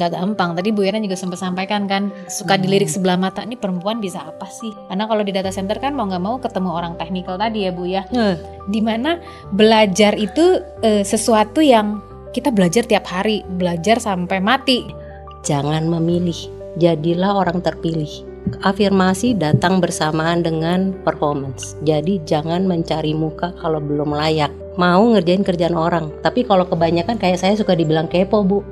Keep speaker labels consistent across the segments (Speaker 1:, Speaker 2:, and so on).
Speaker 1: nggak gampang. Tadi Bu Iren juga sempat sampaikan kan, suka dilirik sebelah mata, ini perempuan bisa apa sih? Karena kalau di data center kan mau nggak mau ketemu orang teknikal tadi ya Bu ya. Dimana belajar itu sesuatu yang kita belajar tiap hari, belajar sampai mati.
Speaker 2: Jangan memilih, jadilah orang terpilih. Afirmasi datang bersamaan dengan performance. Jadi jangan mencari muka kalau belum layak. Mau ngerjain kerjaan orang, tapi kalau kebanyakan kayak saya suka dibilang kepo, Bu.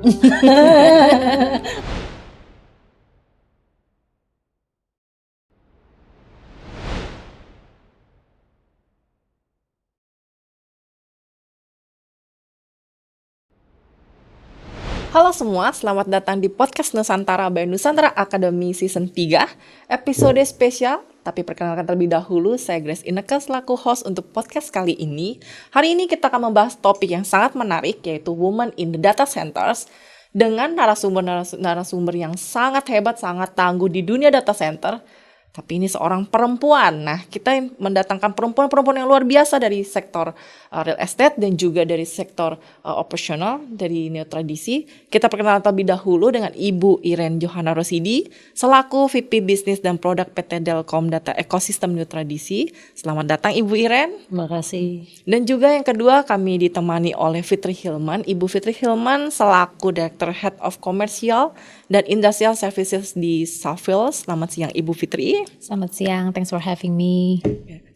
Speaker 3: Halo semua, selamat datang di podcast Nusantara by Nusantara Academy Season 3, episode spesial. Tapi perkenalkan terlebih dahulu, saya Grace Inneke selaku host untuk podcast kali ini. Hari ini kita akan membahas topik yang sangat menarik, yaitu Women in the Data Centers, dengan narasumber yang sangat hebat, sangat tangguh di dunia data center. Tapi ini seorang perempuan. Nah, kita mendatangkan perempuan-perempuan yang luar biasa dari sektor real estate dan juga dari sektor operasional dari Neotradisi. Kita perkenalan terlebih dahulu dengan Ibu Iren Johana Rosidi selaku VP Bisnis dan Produk PT Delkom Data Ekosistem Neotradisi. Selamat datang Ibu Iren.
Speaker 2: Terima kasih.
Speaker 3: Dan juga yang kedua kami ditemani oleh Fitri Hilman. Ibu Fitri Hilman selaku Director Head of Commercial dan Industrial Services di Savills. Selamat siang Ibu Fitri.
Speaker 1: Selamat siang, thanks for having me.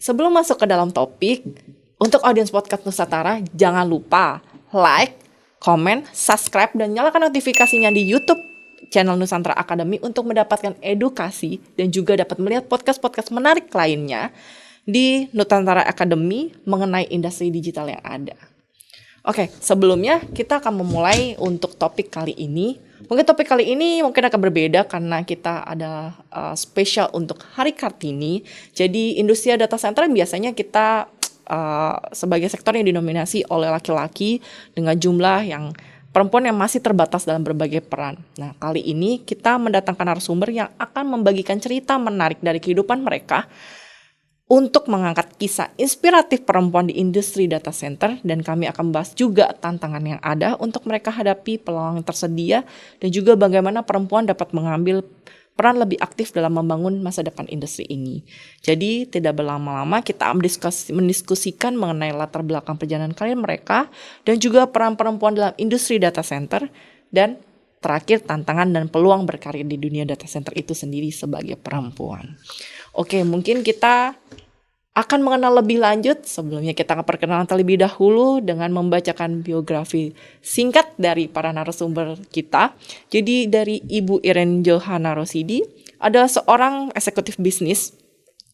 Speaker 3: Sebelum masuk ke dalam topik, untuk audiens podcast Nusantara, jangan lupa like, komen, subscribe, dan nyalakan notifikasinya di YouTube channel Nusantara Academy untuk mendapatkan edukasi dan juga dapat melihat podcast-podcast menarik lainnya di Nusantara Academy mengenai industri digital yang ada. Oke, sebelumnya kita akan memulai untuk topik kali ini. Mungkin topik kali ini mungkin akan berbeda karena kita ada spesial untuk Hari Kartini. Jadi industri data center biasanya kita sebagai sektor yang didominasi oleh laki-laki dengan jumlah yang perempuan yang masih terbatas dalam berbagai peran. Nah, kali ini kita mendatangkan narasumber yang akan membagikan cerita menarik dari kehidupan mereka untuk mengangkat kisah inspiratif perempuan di industri data center, dan kami akan bahas juga tantangan yang ada untuk mereka hadapi, peluang yang tersedia, dan juga bagaimana perempuan dapat mengambil peran lebih aktif dalam membangun masa depan industri ini. Jadi tidak berlama-lama kita mendiskusikan mengenai latar belakang perjalanan karir mereka dan juga peran perempuan dalam industri data center, dan terakhir tantangan dan peluang berkarir di dunia data center itu sendiri sebagai perempuan. Oke, mungkin kita akan mengenal lebih lanjut. Sebelumnya kita akan perkenalan terlebih dahulu dengan membacakan biografi singkat dari para narasumber kita. Jadi dari Ibu Iren Johana Rosidi adalah seorang eksekutif bisnis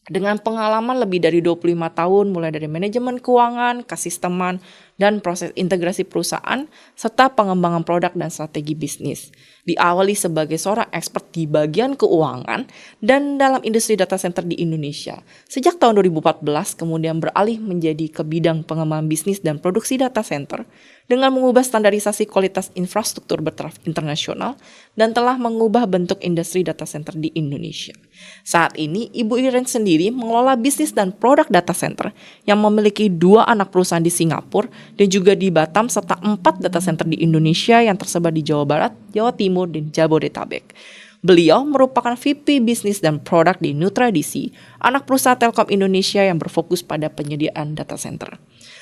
Speaker 3: dengan pengalaman lebih dari 25 tahun mulai dari manajemen keuangan, kesisteman, dan proses integrasi perusahaan, serta pengembangan produk dan strategi bisnis. Diawali sebagai seorang expert di bagian keuangan dan dalam industri data center di Indonesia. Sejak tahun 2014 kemudian beralih menjadi ke bidang pengembangan bisnis dan produksi data center dengan mengubah standarisasi kualitas infrastruktur bertaraf internasional dan telah mengubah bentuk industri data center di Indonesia. Saat ini, Ibu Iren sendiri mengelola bisnis dan produk data center yang memiliki 2 anak perusahaan di Singapura dan juga di Batam, serta 4 data center di Indonesia yang tersebar di Jawa Barat, Jawa Timur, dan Jabodetabek. Beliau merupakan VP Bisnis dan Produk di Neotradisi, anak perusahaan Telkom Indonesia yang berfokus pada penyediaan data center.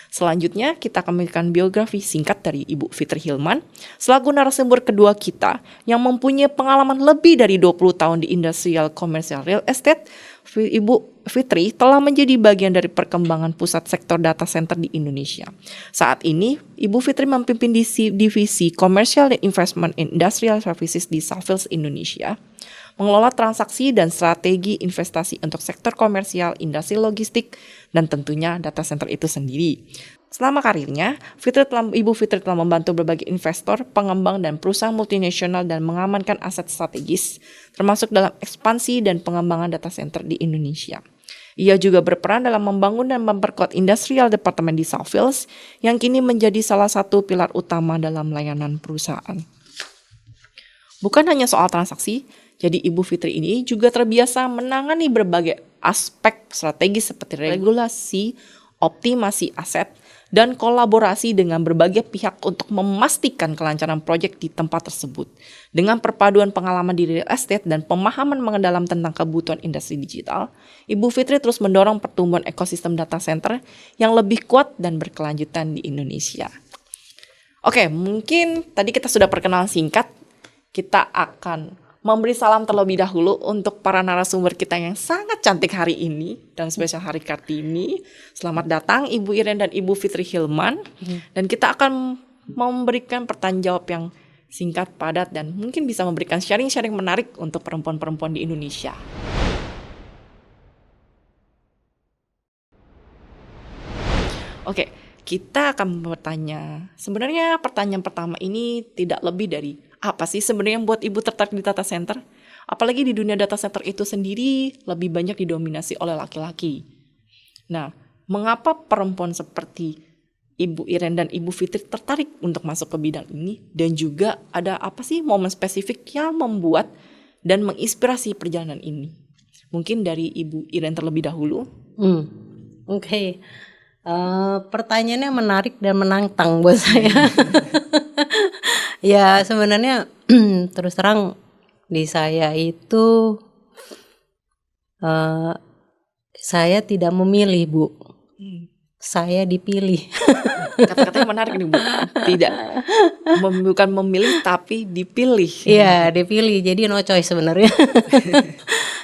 Speaker 3: Selanjutnya, kita akan memberikan biografi singkat dari Ibu Fitri Hilman, selaku narasumber kedua kita yang mempunyai pengalaman lebih dari 20 tahun di industrial commercial real estate. Ibu Fitri telah menjadi bagian dari perkembangan pusat sektor data center di Indonesia. Saat ini, Ibu Fitri memimpin divisi Commercial and Investment in Industrial Services di Savills Indonesia, mengelola transaksi dan strategi investasi untuk sektor komersial, industri logistik, dan tentunya data center itu sendiri. Selama karirnya, Ibu Fitri telah membantu berbagai investor, pengembang, dan perusahaan multinasional dan mengamankan aset strategis, termasuk dalam ekspansi dan pengembangan data center di Indonesia. Ia juga berperan dalam membangun dan memperkuat industrial department di Savills, yang kini menjadi salah satu pilar utama dalam layanan perusahaan. Bukan hanya soal transaksi, jadi Ibu Fitri ini juga terbiasa menangani berbagai aspek strategis seperti regulasi, optimasi aset, dan kolaborasi dengan berbagai pihak untuk memastikan kelancaran proyek di tempat tersebut. Dengan perpaduan pengalaman di real estate dan pemahaman mengendalam tentang kebutuhan industri digital, Ibu Fitri terus mendorong pertumbuhan ekosistem data center yang lebih kuat dan berkelanjutan di Indonesia. Oke, mungkin tadi kita sudah perkenalan singkat. Kita akan memberi salam terlebih dahulu untuk para narasumber kita yang sangat cantik hari ini dan spesial hari Kartini. Selamat datang Ibu Iren dan Ibu Fitri Hilman. Dan kita akan memberikan pertanyaan jawab yang singkat, padat, dan mungkin bisa memberikan sharing-sharing menarik untuk perempuan-perempuan di Indonesia. Oke, kita akan bertanya. Sebenarnya pertanyaan pertama ini tidak lebih dari apa sih sebenarnya yang buat Ibu tertarik di data center? Apalagi di dunia data center itu sendiri lebih banyak didominasi oleh laki-laki. Nah, mengapa perempuan seperti Ibu Iren dan Ibu Fitri tertarik untuk masuk ke bidang ini? Dan juga ada apa sih momen spesifik yang membuat dan menginspirasi perjalanan ini? Mungkin dari Ibu Iren terlebih dahulu.
Speaker 2: Oke. Pertanyaannya menarik dan menantang buat saya. Ya sebenarnya terus terang di saya itu saya tidak memilih, Bu. Saya dipilih.
Speaker 3: Kata-katanya menarik nih, Bu. Tidak, bukan memilih tapi dipilih.
Speaker 2: Iya, dipilih. Jadi no choice sebenarnya.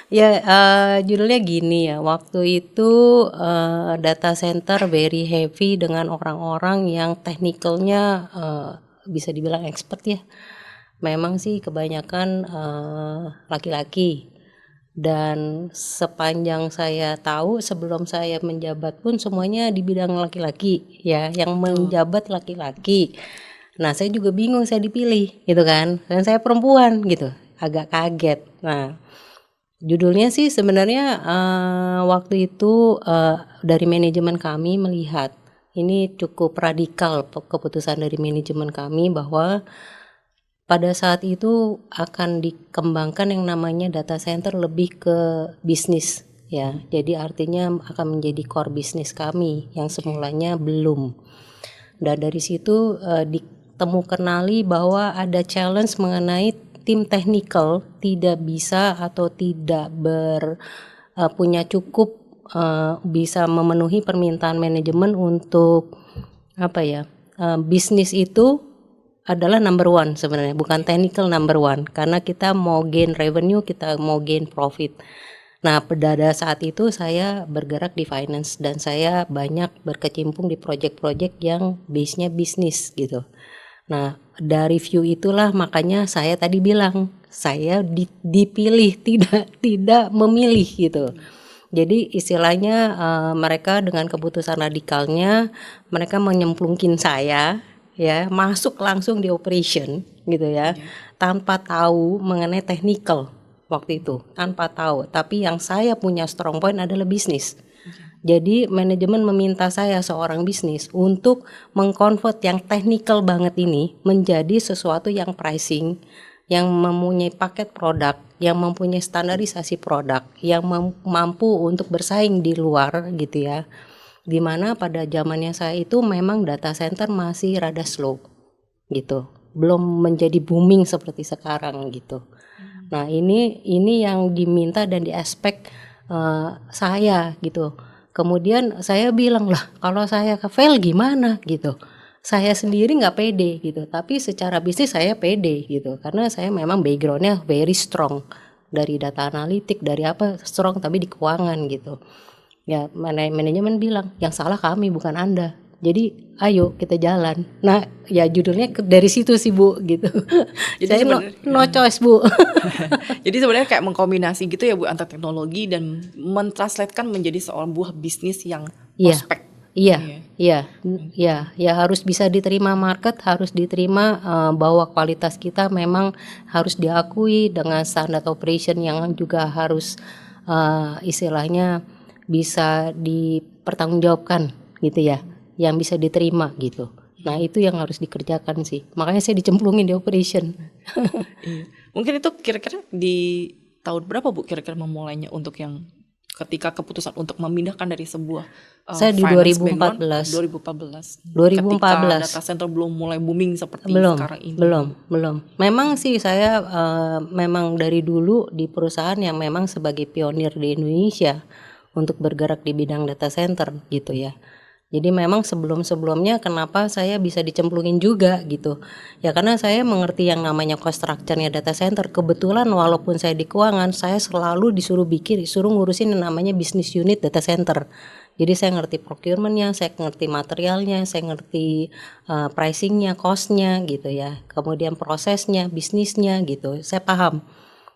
Speaker 2: Ya, judulnya gini ya. Waktu itu data center very heavy dengan orang-orang yang teknikalnya bisa dibilang expert ya. Memang sih kebanyakan laki-laki. Dan sepanjang saya tahu sebelum saya menjabat pun semuanya di bidang laki-laki ya, yang menjabat laki-laki. Nah, saya juga bingung saya dipilih gitu kan. Dan saya perempuan gitu. Agak kaget. Nah, judulnya sih sebenarnya waktu itu dari manajemen kami melihat ini cukup radikal keputusan dari manajemen kami bahwa pada saat itu akan dikembangkan yang namanya data center lebih ke bisnis ya. Jadi artinya akan menjadi core bisnis kami yang semulanya belum. Dan dari situ kenali bahwa ada challenge mengenai tim technical tidak bisa atau tidak punya cukup bisa memenuhi permintaan manajemen untuk bisnis itu adalah number one sebenarnya, bukan technical number one, karena kita mau gain revenue, kita mau gain profit. Nah, pada saat itu saya bergerak di finance dan saya banyak berkecimpung di project-project yang base-nya bisnis gitu. Nah, dari view itulah makanya saya tadi bilang saya dipilih, tidak memilih gitu. Jadi istilahnya mereka dengan keputusan radikalnya mereka menyemplungkin saya ya masuk langsung di operation gitu ya, tanpa tahu mengenai technical waktu itu, tanpa tahu. Tapi yang saya punya strong point adalah bisnis. Jadi manajemen meminta saya seorang bisnis untuk mengkonvert yang technical banget ini menjadi sesuatu yang pricing, yang mempunyai paket produk, yang mempunyai standarisasi produk, yang mampu untuk bersaing di luar gitu ya. Dimana pada zamannya saya itu memang data center masih rada slow gitu, belum menjadi booming seperti sekarang gitu. Nah ini yang diminta dan diaspek saya gitu. Kemudian saya bilang lah kalau saya ke fail gimana gitu. Saya sendiri nggak pede gitu, tapi secara bisnis saya pede gitu, karena saya memang backgroundnya very strong dari data analitik, dari apa strong tapi di keuangan gitu. Ya manajemen bilang yang salah kami bukan Anda, jadi ayo kita jalan. Nah ya judulnya dari situ sih Bu gitu. Jadi saya no choice Bu.
Speaker 3: Jadi sebenarnya kayak mengkombinasi gitu ya Bu antara teknologi dan mentranslatekan menjadi seorang buah bisnis yang prospek.
Speaker 2: Iya, harus bisa diterima market, harus diterima bahwa kualitas kita memang harus diakui dengan standar operation yang juga harus istilahnya bisa dipertanggungjawabkan gitu ya, yang bisa diterima gitu. Nah itu yang harus dikerjakan sih, makanya saya dicemplungin di operation.
Speaker 3: Mungkin itu kira-kira di tahun berapa Bu kira-kira memulainya untuk yang ketika keputusan untuk memindahkan dari sebuah
Speaker 2: Saya di
Speaker 3: finance
Speaker 2: 2014.
Speaker 3: 2014.
Speaker 2: 2014.
Speaker 3: Ketika data center belum mulai booming seperti sekarang ini.
Speaker 2: Belum. Memang sih saya memang dari dulu di perusahaan yang memang sebagai pionir di Indonesia untuk bergerak di bidang data center gitu ya. Jadi memang sebelum-sebelumnya kenapa saya bisa dicemplungin juga gitu. Ya karena saya mengerti yang namanya cost structure-nya data center. Kebetulan walaupun saya di keuangan, saya selalu disuruh ngurusin yang namanya business unit data center. Jadi saya ngerti procurement-nya, saya ngerti materialnya, saya ngerti pricing-nya, cost-nya gitu ya. Kemudian prosesnya, bisnisnya gitu. Saya paham.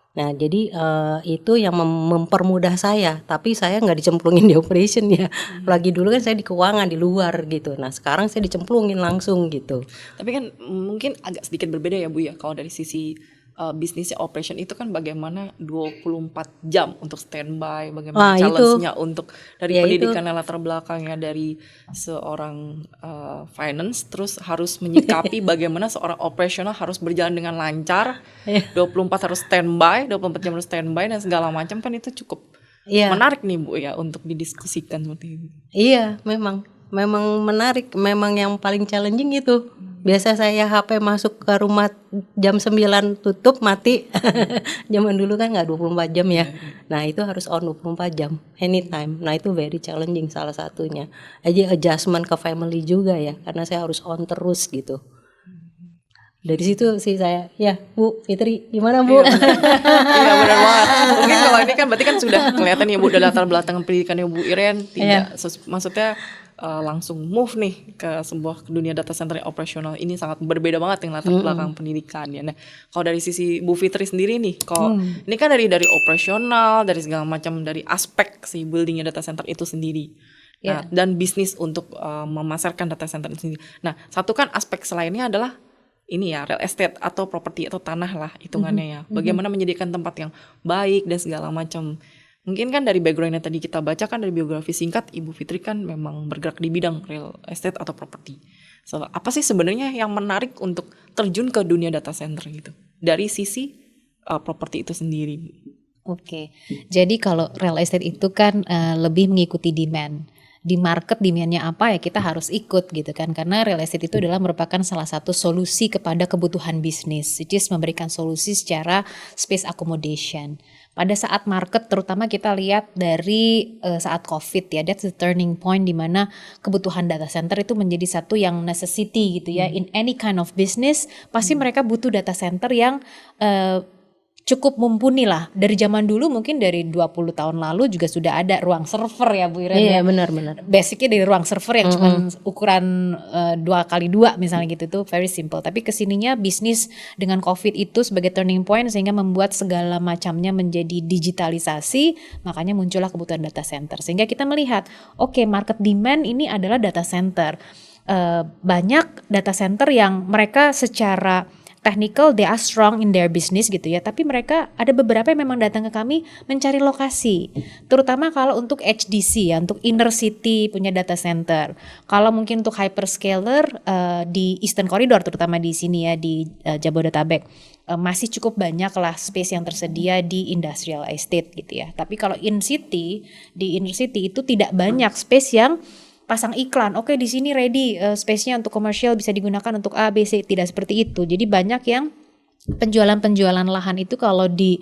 Speaker 2: Nah jadi itu yang mempermudah saya, tapi saya nggak dicemplungin di operation ya. Lagi dulu kan saya di keuangan di luar gitu. Nah sekarang saya dicemplungin langsung gitu.
Speaker 3: Tapi kan mungkin agak sedikit berbeda ya Bu ya, kalau dari sisi bisnisnya operation itu kan bagaimana 24 jam untuk standby, bagaimana challenge-nya untuk dari pendidikan latar belakangnya dari seorang finance, terus harus menyikapi bagaimana seorang operasional harus berjalan dengan lancar, 24 harus standby, 24 jam harus standby dan segala macam, kan itu cukup menarik nih Bu ya untuk didiskusikan seperti itu.
Speaker 2: Iya, memang menarik, memang yang paling challenging itu. Biasa saya HP masuk ke rumah jam 9 tutup mati. Zaman dulu kan nggak 24 jam ya. Nah itu harus on 24 jam anytime. Nah itu very challenging salah satunya. Aja adjustment ke family juga ya, karena saya harus on terus gitu. Dari situ sih saya, ya Bu Fitri gimana Bu?
Speaker 3: Iya benar banget. Mungkin kalau ini kan berarti kan sudah kelihatan ya Bu, dari latar belakang pendidikannya Bu Iren tidak maksudnya langsung move nih ke sebuah dunia data center yang operasional. Ini sangat berbeda banget dengan latar belakang pendidikan ya. Nah, kalau dari sisi Bu Fitri sendiri nih, kalau ini kan dari operasional, dari segala macam, dari aspek si buildingnya data center itu sendiri. Nah, dan bisnis untuk memasarkan data center itu sendiri. Nah, satu kan aspek selainnya adalah ini ya, real estate atau properti atau tanah lah hitungannya ya. Bagaimana menyediakan tempat yang baik dan segala macam. Mungkin kan dari background yang tadi kita baca kan dari biografi singkat, Ibu Fitri kan memang bergerak di bidang real estate atau properti. So, apa sih sebenarnya yang menarik untuk terjun ke dunia data center gitu? Dari sisi properti itu sendiri.
Speaker 1: Oke. Jadi kalau real estate itu kan lebih mengikuti demand. Di market demand-nya apa ya kita harus ikut gitu kan, karena real estate itu adalah merupakan salah satu solusi kepada kebutuhan bisnis, which is memberikan solusi secara space accommodation. Pada saat market terutama kita lihat dari saat COVID ya, that's the turning point di mana kebutuhan data center itu menjadi satu yang necessity gitu ya. In any kind of business pasti mereka butuh data center yang cukup mumpuni lah. Dari zaman dulu mungkin dari 20 tahun lalu juga sudah ada ruang server ya Bu Iren.
Speaker 2: Iya
Speaker 1: ya.
Speaker 2: benar.
Speaker 1: Basicnya dari ruang server yang cuma ukuran 2x2 misalnya gitu, itu very simple. Tapi kesininya bisnis dengan COVID itu sebagai turning point sehingga membuat segala macamnya menjadi digitalisasi, makanya muncullah kebutuhan data center. Sehingga kita melihat, oke, market demand ini adalah data center. Banyak data center yang mereka secara technical they are strong in their business gitu ya, tapi mereka ada beberapa yang memang datang ke kami mencari lokasi, terutama kalau untuk HDC ya, untuk inner city punya data center. Kalau mungkin untuk hyperscaler di Eastern Corridor terutama di sini ya di Jabodetabek masih cukup banyak lah space yang tersedia di industrial estate gitu ya. Tapi kalau in city, di inner city itu tidak banyak space yang pasang iklan, oke di sini ready space-nya untuk komersial bisa digunakan untuk A, B, C, tidak seperti itu. Jadi banyak yang penjualan lahan itu kalau di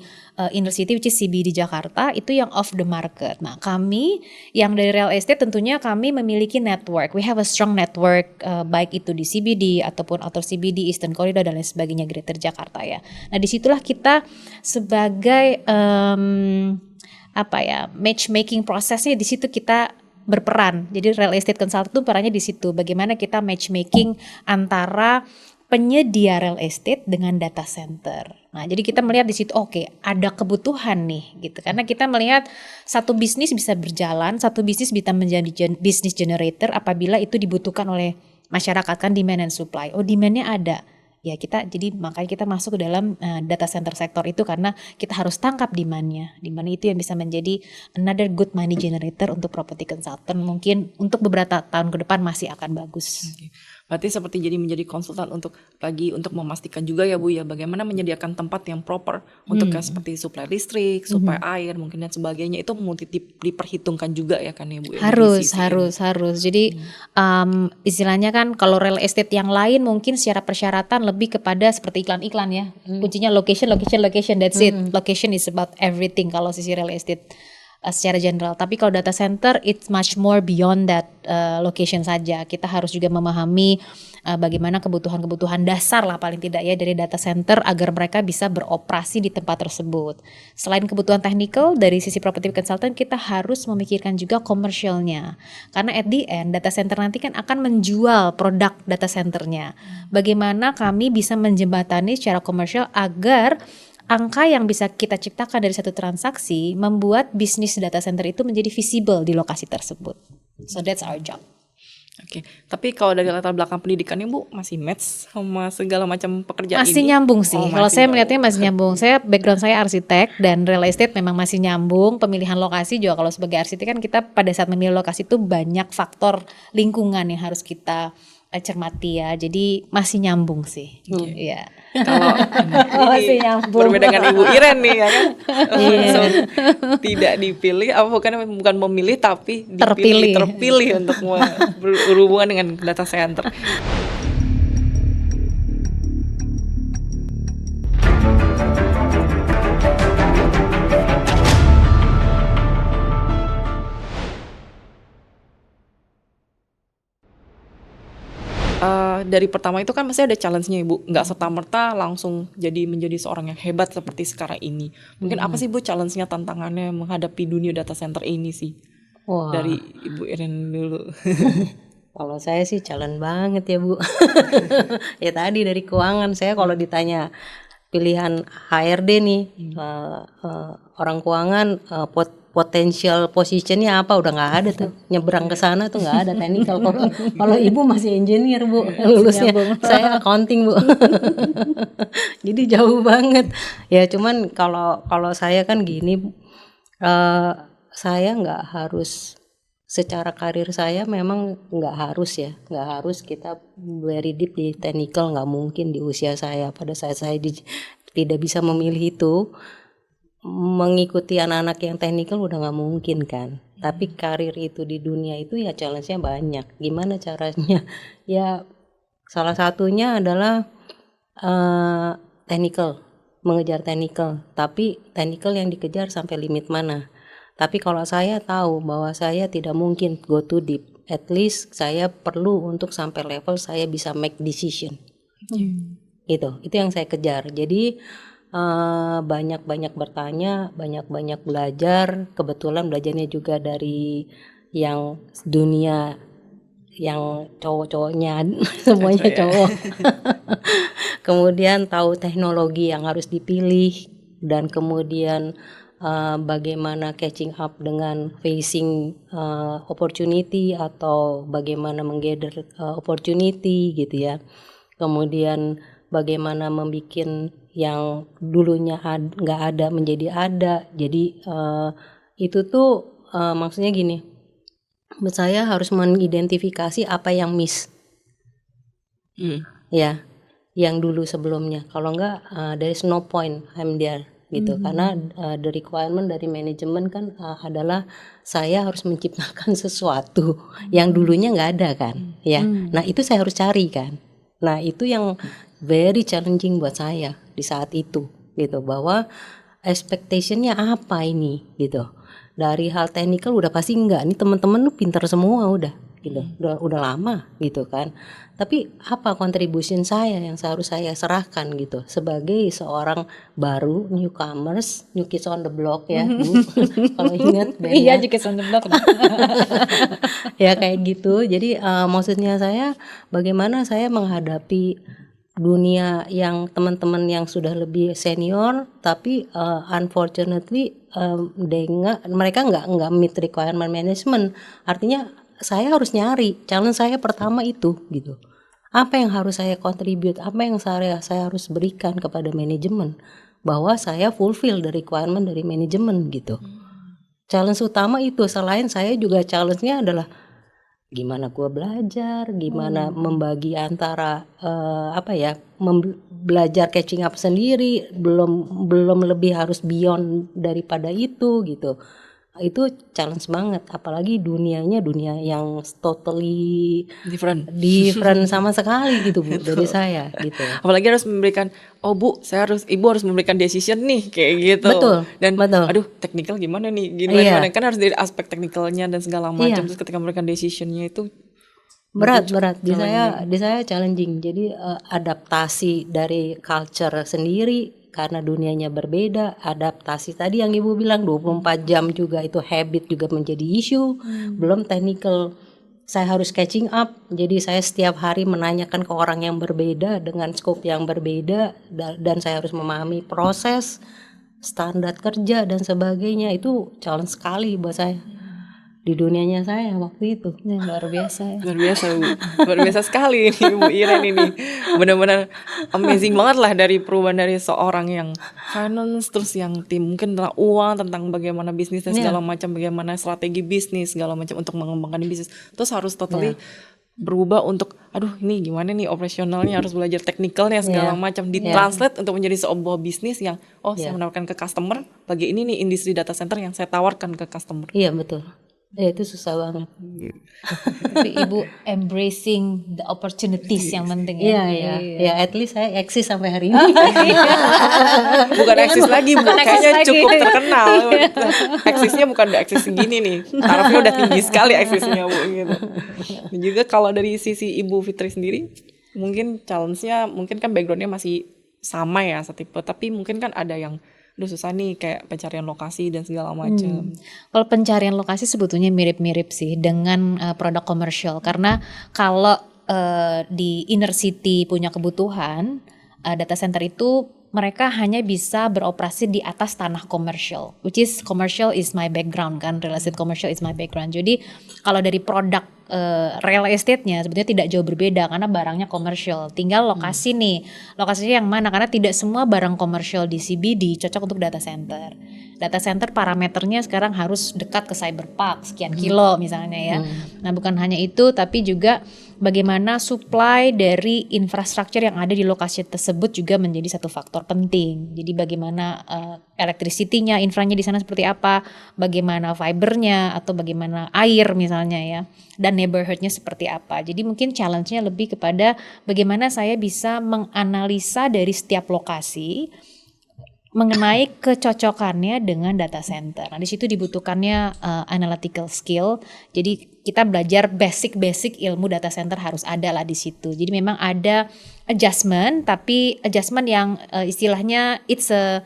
Speaker 1: inner city which is CBD Jakarta itu yang off the market. Nah kami yang dari real estate tentunya kami memiliki network, we have a strong network baik itu di CBD ataupun outer CBD, Eastern Corridor dan lain sebagainya, Greater Jakarta ya. Nah disitulah kita sebagai matchmaking prosesnya di situ kita berperan. Jadi real estate consultant itu perannya di situ. Bagaimana kita matchmaking antara penyedia real estate dengan data center. Nah, jadi kita melihat di situ oke, ada kebutuhan nih gitu. Karena kita melihat satu bisnis bisa berjalan, satu bisnis bisa menjadi business generator apabila itu dibutuhkan oleh masyarakat, kan demand and supply. Oh, demand-nya ada. Ya makanya kita masuk ke dalam data center sektor itu karena kita harus tangkap demand-nya. Demand itu yang bisa menjadi another good money generator untuk property consultant. Mungkin untuk beberapa tahun ke depan masih akan bagus.
Speaker 3: Berarti seperti jadi menjadi konsultan untuk memastikan juga ya Bu ya, bagaimana menyediakan tempat yang proper untuk kayak seperti suplai listrik, suplai air mungkin dan sebagainya, itu mesti diperhitungkan juga ya kan ya Bu ya, dari sisi ini.
Speaker 1: Harus. Jadi istilahnya kan kalau real estate yang lain mungkin secara persyaratan lebih kepada seperti iklan-iklan ya. Kuncinya location, that's it. Location is about everything kalau sisi real estate secara general. Tapi kalau data center it's much more beyond that location saja. Kita harus juga memahami bagaimana kebutuhan-kebutuhan dasar lah paling tidak ya dari data center agar mereka bisa beroperasi di tempat tersebut. Selain kebutuhan technical, dari sisi property consultant kita harus memikirkan juga komersialnya. Karena at the end data center nanti kan akan menjual produk data centernya. Bagaimana kami bisa menjembatani secara komersial agar angka yang bisa kita ciptakan dari satu transaksi membuat bisnis data center itu menjadi visible di lokasi tersebut. So that's our job.
Speaker 3: Oke, tapi kalau dari latar belakang pendidikannya Bu masih match sama segala macam pekerjaan
Speaker 1: Masih
Speaker 3: ini?
Speaker 1: nyambung sih.
Speaker 3: Oh,
Speaker 1: Kalau
Speaker 3: masih
Speaker 1: saya
Speaker 3: nyambung.
Speaker 1: melihatnya masih nyambung. Background saya arsitek dan real estate memang masih nyambung. Pemilihan lokasi juga kalau sebagai arsitek kan kita pada saat memilih lokasi itu banyak faktor lingkungan yang harus kita cermati ya. Jadi masih nyambung sih. Iya.
Speaker 3: Kalau
Speaker 1: Masih
Speaker 3: ini
Speaker 1: nyambung.
Speaker 3: berbeda dengan Ibu Iren nih ya kan. So, tidak dipilih, bukan memilih tapi terpilih untuk berhubungan dengan data center. Dari pertama itu kan masih ada challenge-nya Ibu, nggak serta-merta langsung menjadi seorang yang hebat seperti sekarang ini. Mungkin apa sih Bu challenge-nya, tantangannya menghadapi dunia data center ini sih?
Speaker 2: Wah.
Speaker 3: Dari Ibu Iren dulu.
Speaker 2: Kalau saya sih challenge banget ya Bu. Ya tadi dari keuangan, saya kalau ditanya pilihan HRD nih, orang keuangan potential positionnya apa, udah nggak ada tuh, nyebrang ke sana tuh nggak ada technical. Kalau Ibu masih engineer Bu, lulusnya saya accounting Bu. Jadi jauh banget ya. Cuman kalau saya kan gini, saya nggak harus, secara karir saya memang nggak harus kita very deep di technical, nggak mungkin di usia saya. Pada saat saya tidak bisa memilih itu, mengikuti anak-anak yang teknikal udah nggak mungkin kan. Tapi karir itu di dunia itu ya challenge-nya banyak. Gimana caranya? Ya salah satunya adalah technical, mengejar technical. Tapi technical yang dikejar sampai limit mana? Tapi kalau saya tahu bahwa saya tidak mungkin go too deep, at least saya perlu untuk sampai level saya bisa make decision. Gitu. Itu yang saya kejar. Jadi banyak-banyak bertanya, banyak-banyak belajar. Kebetulan belajarnya juga dari yang dunia yang cowok-cowoknya, semuanya cowok. Kemudian tahu teknologi yang harus dipilih, dan kemudian bagaimana catching up dengan facing opportunity, atau bagaimana menggather opportunity gitu ya. Kemudian bagaimana membuat yang dulunya nggak ada menjadi ada. Jadi itu tuh maksudnya gini, saya harus mengidentifikasi apa yang miss ya, yang dulu sebelumnya. Kalau nggak there is no point I'm there gitu. Karena the requirement dari manajemen kan adalah saya harus menciptakan sesuatu yang dulunya nggak ada kan ya. Nah itu saya harus cari kan. Nah itu yang very challenging buat saya di saat itu gitu, bahwa expectationnya apa ini gitu. Dari hal teknikal udah pasti enggak, nih teman-teman lu pintar semua udah gitu, udah lama gitu kan. Tapi apa contribution saya yang harus saya serahkan gitu sebagai seorang baru, newcomers, new kids on the block ya Bu. Kalau ingat
Speaker 1: Iya, juga on the block.
Speaker 2: Ya kayak gitu. Jadi maksudnya saya bagaimana saya menghadapi dunia yang teman-teman yang sudah lebih senior, tapi unfortunately mereka nggak meet requirement management. Artinya saya harus nyari, challenge saya pertama itu gitu. Apa yang harus saya contribute, apa yang saya harus berikan kepada manajemen, bahwa saya fulfill the requirement dari manajemen gitu. Challenge utama itu. Selain saya juga challenge-nya adalah gimana gue belajar, gimana membagi antara belajar catching up sendiri, belum lebih harus beyond daripada itu gitu. Itu challenge banget, apalagi dunianya dunia yang totally
Speaker 3: Different.
Speaker 2: sama sekali gitu Bu dari saya gitu.
Speaker 3: Apalagi harus memberikan, oh Bu, ibu harus memberikan decision nih kayak gitu.
Speaker 2: Betul,
Speaker 3: Dan
Speaker 2: betul.
Speaker 3: aduh, teknikal gimana nih?
Speaker 2: Iya.
Speaker 3: Gimana? Kan harus dari aspek teknikalnya dan segala macam.
Speaker 2: Iya.
Speaker 3: Terus ketika memberikan decisionnya itu
Speaker 2: berat di saya challenging. Jadi adaptasi dari culture sendiri karena dunianya berbeda, adaptasi tadi yang Ibu bilang 24 jam juga itu habit juga menjadi isu, belum technical. Saya harus catching up. Jadi saya setiap hari menanyakan ke orang yang berbeda dengan scope yang berbeda dan saya harus memahami proses, standar kerja dan sebagainya. Itu challenge sekali buat saya. Di dunianya saya waktu itu.
Speaker 1: Luar biasa ya.
Speaker 3: luar biasa Bu. Luar biasa sekali ini Bu Iren ini. Benar-benar amazing banget lah dari perubahan dari seorang yang finance terus yang tim mungkin tentang uang, tentang bagaimana bisnisnya segala macam, bagaimana strategi bisnis segala macam untuk mengembangkan bisnis. Terus harus totally berubah untuk aduh ini gimana nih operasionalnya, harus belajar teknikalnya segala macam, ditranslate untuk menjadi sebuah bisnis yang saya menawarkan ke customer, bagi ini nih industri data center yang saya tawarkan ke customer.
Speaker 2: Iya betul. Itu susah banget.
Speaker 1: Tapi Ibu embracing the opportunities yang penting ya.
Speaker 2: Iya, at least saya eksis sampai hari ini.
Speaker 3: Bukan eksis lagi, Bu.
Speaker 1: Bukan eksis
Speaker 3: Kayaknya
Speaker 1: lagi.
Speaker 3: cukup terkenal. Eksisnya bukan udah eksis segini nih. Tarafnya udah tinggi sekali eksisnya, Bu gitu. Dan juga kalau dari sisi Ibu Fitri sendiri, mungkin challenge-nya mungkin kan background-nya masih sama ya setipe, tapi mungkin kan ada yang susah nih kayak pencarian lokasi dan segala macam.
Speaker 1: Kalau pencarian lokasi sebetulnya mirip-mirip sih dengan produk komersial, karena kalau di inner city punya kebutuhan data center itu mereka hanya bisa beroperasi di atas tanah komersial, which is commercial is my background kan, real estate commercial is my background. Jadi kalau dari produk real estate-nya sebetulnya tidak jauh berbeda karena barangnya komersial. Tinggal lokasi nih, lokasinya yang mana, karena tidak semua barang komersial di CBD cocok untuk data center. Data center parameternya sekarang harus dekat ke cyberpark sekian kilo misalnya ya. Nah bukan hanya itu, tapi juga bagaimana supply dari infrastruktur yang ada di lokasi tersebut juga menjadi satu faktor penting. Jadi bagaimana electricity-nya, infranya di sana seperti apa, bagaimana fibernya atau bagaimana air misalnya ya, dan neighborhood-nya seperti apa. Jadi mungkin challenge-nya lebih kepada bagaimana saya bisa menganalisa dari setiap lokasi mengenai kecocokannya dengan data center. Nah, di situ dibutuhkannya analytical skill. Jadi kita belajar basic ilmu data center harus ada lah di situ. Jadi memang ada adjustment, tapi adjustment yang istilahnya it's a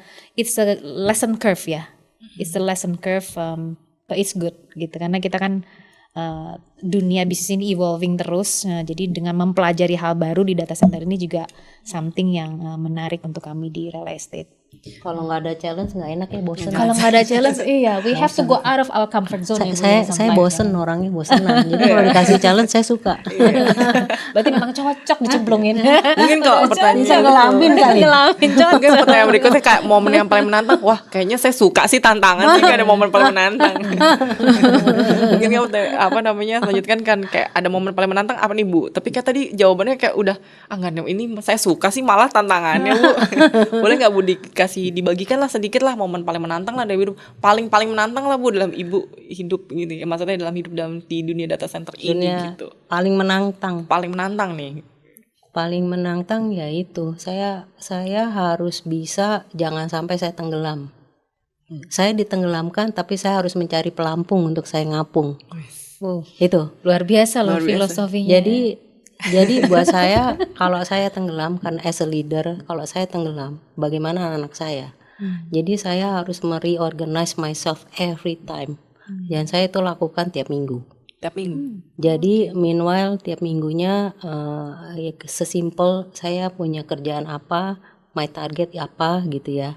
Speaker 1: lesson curve ya. It's a lesson curve, but it's good gitu. Karena kita kan dunia bisnis ini evolving terus. Jadi dengan mempelajari hal baru di data center ini juga something yang menarik untuk kami di real estate.
Speaker 2: Kalau nggak ada challenge nggak enak ya, bosen.
Speaker 1: Kalau nggak ada challenge, we have to go out of our comfort zone.
Speaker 2: Saya bosen orangnya, bosenan. Jadi kalau dikasih challenge saya suka.
Speaker 1: Berarti memang cocok dicemplungin.
Speaker 3: Mungkin kalau pertanyaan
Speaker 2: Bisa ngelamin kali.
Speaker 3: Mungkin pertanyaan berikutnya kayak momen yang paling menantang. Wah, kayaknya saya suka sih tantangan sih, gak ada momen paling menantang. Mungkin selanjutkan kan kayak ada momen paling menantang apa nih Bu? Tapi kayak tadi jawabannya kayak udah enggak, ini saya suka sih malah tantangannya Bu. Boleh nggak Bu dibagikan lah sedikit lah momen paling menantang lah dari hidup, paling menantang lah Bu dalam Ibu hidup gitu ya, maksudnya dalam hidup di dunia data center ini gitu.
Speaker 2: Paling menantang
Speaker 3: nih.
Speaker 2: Paling menantang ya itu saya harus bisa, jangan sampai saya tenggelam. Saya ditenggelamkan tapi saya harus mencari pelampung untuk saya ngapung. Itu
Speaker 1: luar biasa loh filosofinya.
Speaker 2: Jadi buat saya, kalau saya tenggelam kan as a leader, kalau saya tenggelam, bagaimana anak saya? Jadi saya harus mereorganize myself every time. Dan saya itu lakukan tiap minggu. Jadi meanwhile tiap minggunya sesimpel saya punya kerjaan apa, my target apa gitu ya.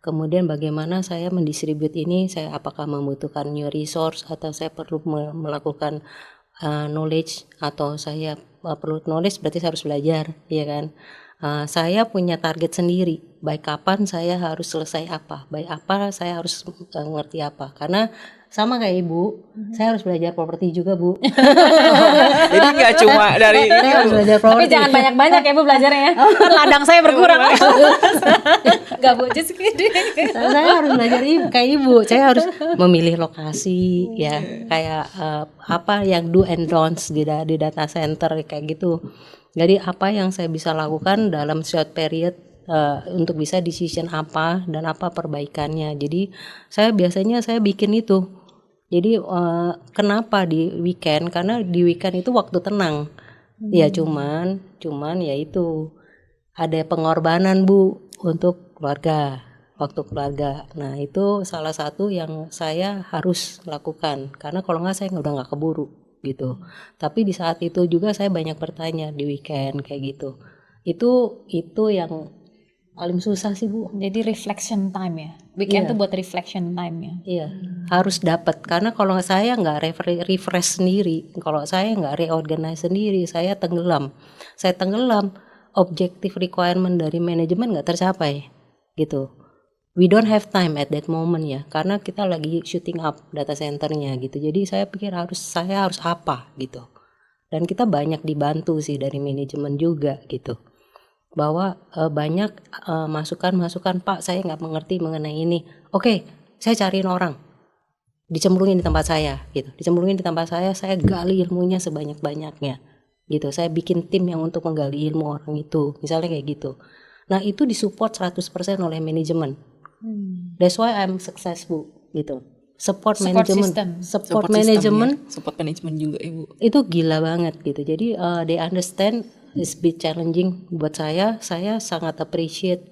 Speaker 2: Kemudian bagaimana saya mendistribute ini, saya apakah membutuhkan new resource atau saya perlu melakukan knowledge, atau saya perlu knowledge berarti saya harus belajar, ya kan. Saya punya target sendiri. Baik kapan saya harus selesai apa, baik apa saya harus ngerti apa. Karena sama kayak Ibu, saya harus belajar properti juga, Bu.
Speaker 3: Jadi nggak cuma dari ini,
Speaker 2: Saya harus
Speaker 3: Bu.
Speaker 2: belajar
Speaker 1: Tapi
Speaker 2: properti.
Speaker 1: jangan banyak-banyak ya Bu belajarnya ya. Kan ladang saya berkurang. Gak Bu, just kidding.
Speaker 2: Saya harus belajar kayak Ibu. Saya harus memilih lokasi ya, kayak apa yang do and don'ts di data center kayak gitu. Jadi apa yang saya bisa lakukan dalam short period untuk bisa decision apa dan apa perbaikannya. Jadi saya biasanya bikin itu. Jadi kenapa di weekend? Karena di weekend itu waktu tenang. Ya cuman ya itu ada pengorbanan Bu untuk keluarga, waktu keluarga. Nah itu salah satu yang saya harus lakukan. Karena kalau nggak saya udah nggak keburu gitu. Tapi di saat itu juga saya banyak bertanya di weekend kayak gitu. Itu yang paling susah sih Bu.
Speaker 1: Jadi reflection time ya. Weekend
Speaker 2: Iya.
Speaker 1: tuh buat reflection time ya.
Speaker 2: Iya, harus dapat karena kalau saya nggak refresh sendiri, kalau saya nggak reorganize sendiri, saya tenggelam. Objective requirement dari manajemen nggak tercapai, gitu. We don't have time at that moment ya, karena kita lagi shooting up data centernya gitu. Jadi saya pikir saya harus apa gitu. Dan kita banyak dibantu sih dari manajemen juga gitu. Bahwa banyak masukan-masukan, Pak saya nggak mengerti mengenai ini. Oke, saya cariin orang, dicemplungin di tempat saya gitu. Dicemplungin di tempat saya gali ilmunya sebanyak-banyaknya gitu. Saya bikin tim yang untuk menggali ilmu orang itu, misalnya kayak gitu. Nah itu disupport 100% oleh manajemen. That's why I'm successful gitu. Support management, support management,
Speaker 3: support management juga Ibu.
Speaker 2: itu gila banget gitu. Jadi they understand it's bit challenging buat saya sangat appreciate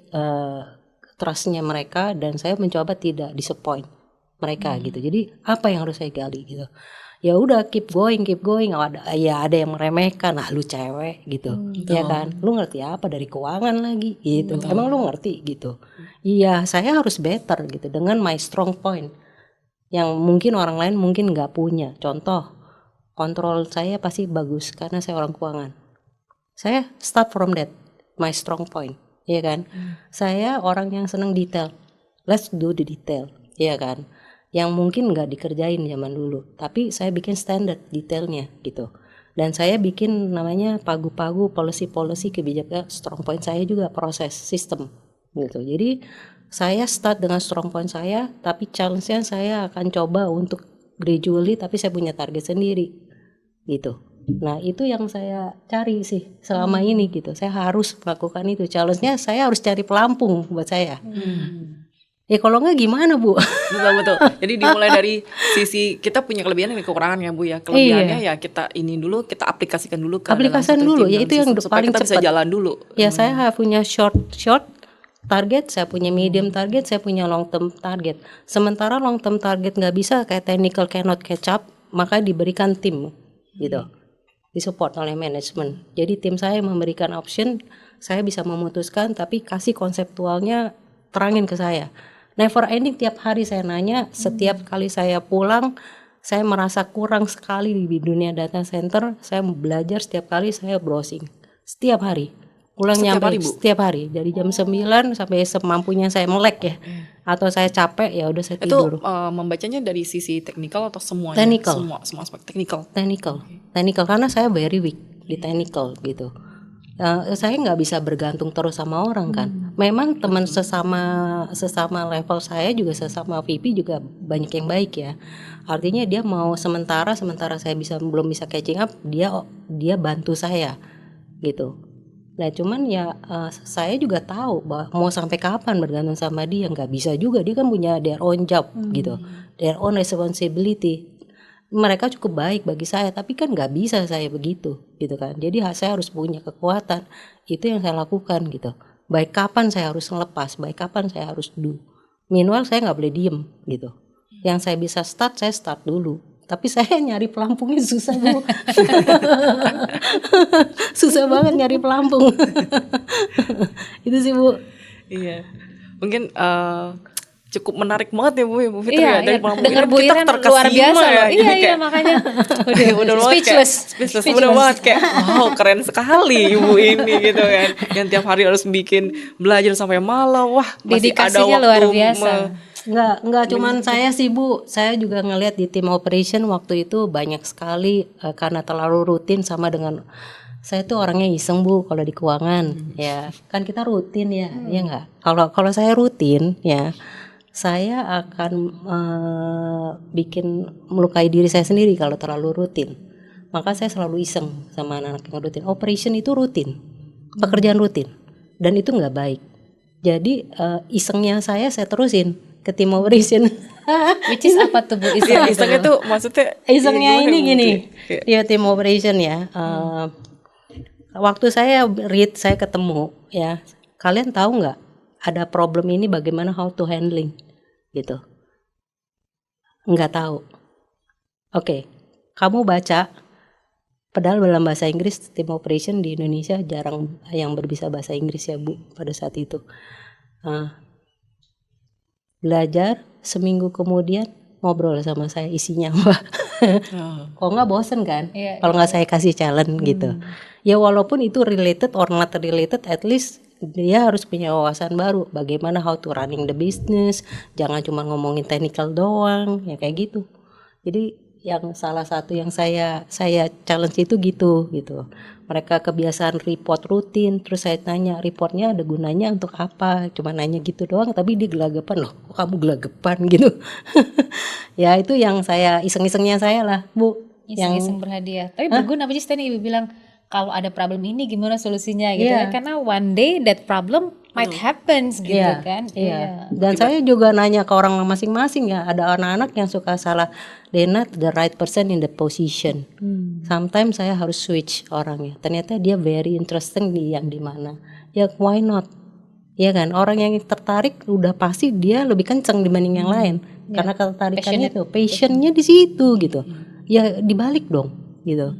Speaker 2: trustnya mereka dan saya mencoba tidak disappoint mereka gitu. Jadi apa yang harus saya gali gitu. Ya udah keep going. Ada yang meremehkan, lu cewek gitu. Ya kan? Lu ngerti apa dari keuangan lagi gitu. Emang lu ngerti gitu. Iya, saya harus better gitu dengan my strong point yang mungkin orang lain mungkin nggak punya. Contoh, kontrol saya pasti bagus karena saya orang keuangan. Saya start from that, my strong point, ya kan? Saya orang yang senang detail. Let's do the detail, ya kan? Yang mungkin nggak dikerjain zaman dulu, tapi saya bikin standar detailnya gitu. Dan saya bikin namanya pagu-pagu policy kebijakan. Strong point saya juga proses sistem gitu. Jadi saya start dengan strong point saya, tapi challenge-nya saya akan coba untuk gradually, tapi saya punya target sendiri gitu. Nah itu yang saya cari sih selama ini gitu. Saya harus melakukan itu. Challenge-nya saya harus cari pelampung buat saya. Ya kalau nggak gimana Bu?
Speaker 3: Betul. Jadi dimulai dari sisi kita punya kelebihan dan kekurangan ya Bu ya. Kelebihannya ya kita ini dulu, kita aplikasikan dulu ke
Speaker 2: Aplikasikan
Speaker 3: dalam satu
Speaker 2: dulu,
Speaker 3: tim
Speaker 2: ya
Speaker 3: dalam
Speaker 2: itu yang
Speaker 3: sistem, supaya
Speaker 2: paling
Speaker 3: kita bisa
Speaker 2: cepat.
Speaker 3: jalan dulu.
Speaker 2: Ya saya punya short target, saya punya medium target, saya punya long term target. Sementara long term target nggak bisa, kayak technical cannot catch up, maka diberikan tim gitu. Disupport oleh manajemen. Jadi tim saya memberikan option, saya bisa memutuskan, tapi kasih konseptualnya, terangin ke saya. Never ending, tiap hari saya nanya, setiap kali saya pulang saya merasa kurang sekali di dunia data center. Saya belajar setiap kali, saya browsing setiap hari, pulang
Speaker 3: Setiap
Speaker 2: nyampe
Speaker 3: hari, Bu?
Speaker 2: setiap hari dari jam 9 sampai semampunya saya melek ya, atau saya capek ya udah saya
Speaker 3: Itu
Speaker 2: tidur.
Speaker 3: membacanya dari sisi teknikal atau semuanya?
Speaker 2: Technical.
Speaker 3: Semua aspek teknikal.
Speaker 2: Technical karena saya very weak di technical gitu. Saya nggak bisa bergantung terus sama orang kan. Memang teman sesama level saya juga, sesama VP juga banyak yang baik ya. Artinya dia mau sementara saya belum bisa catching up, dia bantu saya gitu. Nah cuman ya saya juga tahu bahwa mau sampai kapan bergantung sama dia, nggak bisa juga, dia kan punya their own job gitu, their own responsibility. Mereka cukup baik bagi saya, tapi kan nggak bisa saya begitu gitu kan. Jadi saya harus punya kekuatan, itu yang saya lakukan gitu. Baik kapan saya harus ngelepas, baik kapan saya harus do. Meanwhile saya nggak boleh diem gitu. Yang saya bisa start, saya start dulu. Tapi saya nyari pelampungnya susah Bu. Susah banget nyari pelampung. Itu sih Bu.
Speaker 3: Iya. Mungkin cukup menarik banget ya Bu Fitri
Speaker 1: Iya,
Speaker 3: ya. Dari
Speaker 1: iya.
Speaker 3: Bang
Speaker 1: Dengar Bu
Speaker 3: kita
Speaker 1: Iren
Speaker 3: terkesima
Speaker 1: luar biasa
Speaker 3: ya.
Speaker 1: loh.
Speaker 3: Jadi
Speaker 1: Iya,
Speaker 3: kayak,
Speaker 1: makanya.
Speaker 3: udah banget kayak speechless. Bener banget kayak wow keren sekali ibu ini gitu kan. Yang tiap hari harus bikin belajar sampai malam. Wah masih ada
Speaker 1: Dedikasinya
Speaker 3: waktu
Speaker 1: luar biasa.
Speaker 2: Nggak cuman saya sih Bu, saya juga ngelihat di tim operation waktu itu banyak sekali karena terlalu rutin sama dengan saya tuh orangnya iseng Bu kalau di keuangan ya kan kita rutin ya ya nggak kalau saya rutin ya saya akan bikin melukai diri saya sendiri kalau terlalu rutin, maka saya selalu iseng sama anak-anak yang rutin. Operation itu rutin, pekerjaan rutin dan itu nggak baik. Jadi isengnya saya terusin ke tim operation.
Speaker 1: Which is apa tuh Bu?
Speaker 3: Iya iseng itu maksudnya
Speaker 2: Isengnya
Speaker 3: gimana,
Speaker 2: ini
Speaker 3: Bu?
Speaker 2: gini,
Speaker 3: Kayak,
Speaker 2: ya tim operation ya. Waktu saya read saya ketemu ya, kalian tahu nggak ada problem ini bagaimana how to handling gitu? Nggak tahu. Oke, kamu baca. Padahal dalam bahasa Inggris tim operation di Indonesia jarang yang berbisa bahasa Inggris ya Bu pada saat itu. Belajar seminggu kemudian ngobrol sama saya isinya Mbak. Kok nggak bosen kan?
Speaker 1: Iya,
Speaker 2: Kalau nggak saya kasih challenge gitu. Ya walaupun itu related or not related, at least dia harus punya wawasan baru. Bagaimana how to running the business. Jangan cuma ngomongin technical doang, ya kayak gitu. Jadi yang salah satu yang saya challenge itu gitu. Mereka kebiasaan report rutin, terus saya tanya reportnya ada gunanya untuk apa? Cuma nanya gitu doang, tapi dia gelagapan loh. Kok kamu gelagapan gitu? Ya itu yang saya iseng-isengnya saya lah Bu.
Speaker 1: Iseng-iseng berhadiah. Tapi berguna apa sih tadi Ibu bilang kalau ada problem ini gimana solusinya gitu
Speaker 2: Iya.
Speaker 1: kan? Karena one day that problem might happens gitu
Speaker 2: Iya,
Speaker 1: kan.
Speaker 2: Iya. Dan saya juga nanya ke orang masing-masing ya. Ada anak-anak yang suka salah, they're not the right person in the position. Sometimes saya harus switch orangnya. Ternyata dia very interesting di yang di mana. Ya why not? Ya kan, orang yang tertarik udah pasti dia lebih kenceng dibanding yang lain. Karena ketertarikannya itu, passionnya di situ gitu. Ya dibalik dong gitu.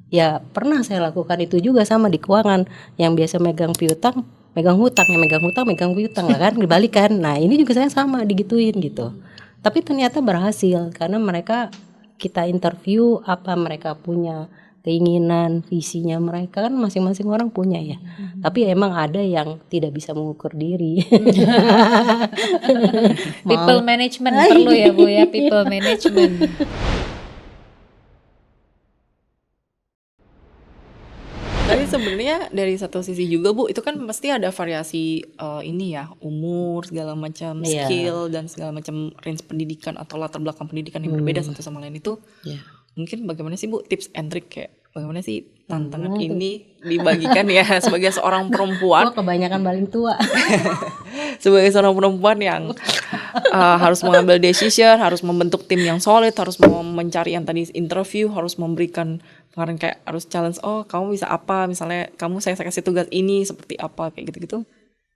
Speaker 2: Ya pernah saya lakukan itu juga sama di keuangan. Yang biasa megang piutang, megang hutang, yang megang hutang, megang piutang lah kan, dibalikan. Nah ini juga saya sama digituin gitu. Tapi ternyata berhasil karena mereka kita interview apa mereka punya keinginan, visinya mereka kan masing-masing orang punya ya. Tapi emang ada yang tidak bisa mengukur diri.
Speaker 1: People management perlu ya Bu ya, people management.
Speaker 3: Tapi sebenarnya dari satu sisi juga Bu, itu kan pasti ada variasi ini ya, umur segala macam,
Speaker 2: Iya.
Speaker 3: skill dan segala macam range pendidikan atau latar belakang pendidikan yang berbeda satu sama lain itu.
Speaker 2: Iya.
Speaker 3: Mungkin bagaimana sih Bu tips and trick kayak bagaimana sih tantangan ini dibagikan ya sebagai seorang perempuan,
Speaker 2: Gua kebanyakan paling tua.
Speaker 3: sebagai seorang perempuan yang harus mengambil decision, harus membentuk tim yang solid, harus mencari yang tadi interview, harus memberikan kemarin kayak harus challenge, oh kamu bisa apa, misalnya kamu saya kasih tugas ini seperti apa kayak gitu-gitu.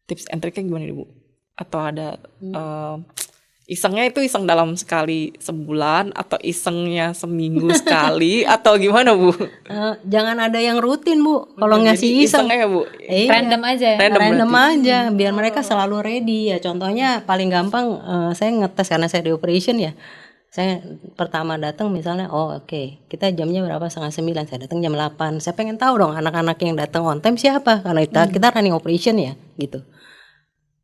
Speaker 3: Tips and tricknya gimana nih Bu? Atau ada isengnya itu iseng dalam sekali sebulan atau isengnya seminggu sekali atau gimana Bu?
Speaker 2: Jangan ada yang rutin Bu. Kalau ngasih
Speaker 3: Jadi
Speaker 2: iseng,
Speaker 3: isengnya ya Bu.
Speaker 1: Random aja.
Speaker 2: random aja, biar mereka selalu ready ya. Contohnya paling gampang, saya ngetes karena saya di operation ya. Saya pertama datang misalnya, oke, kita jamnya berapa, 8:30, saya datang jam 8. Saya pengen tahu dong anak-anak yang datang on time siapa, karena kita running operation ya, gitu.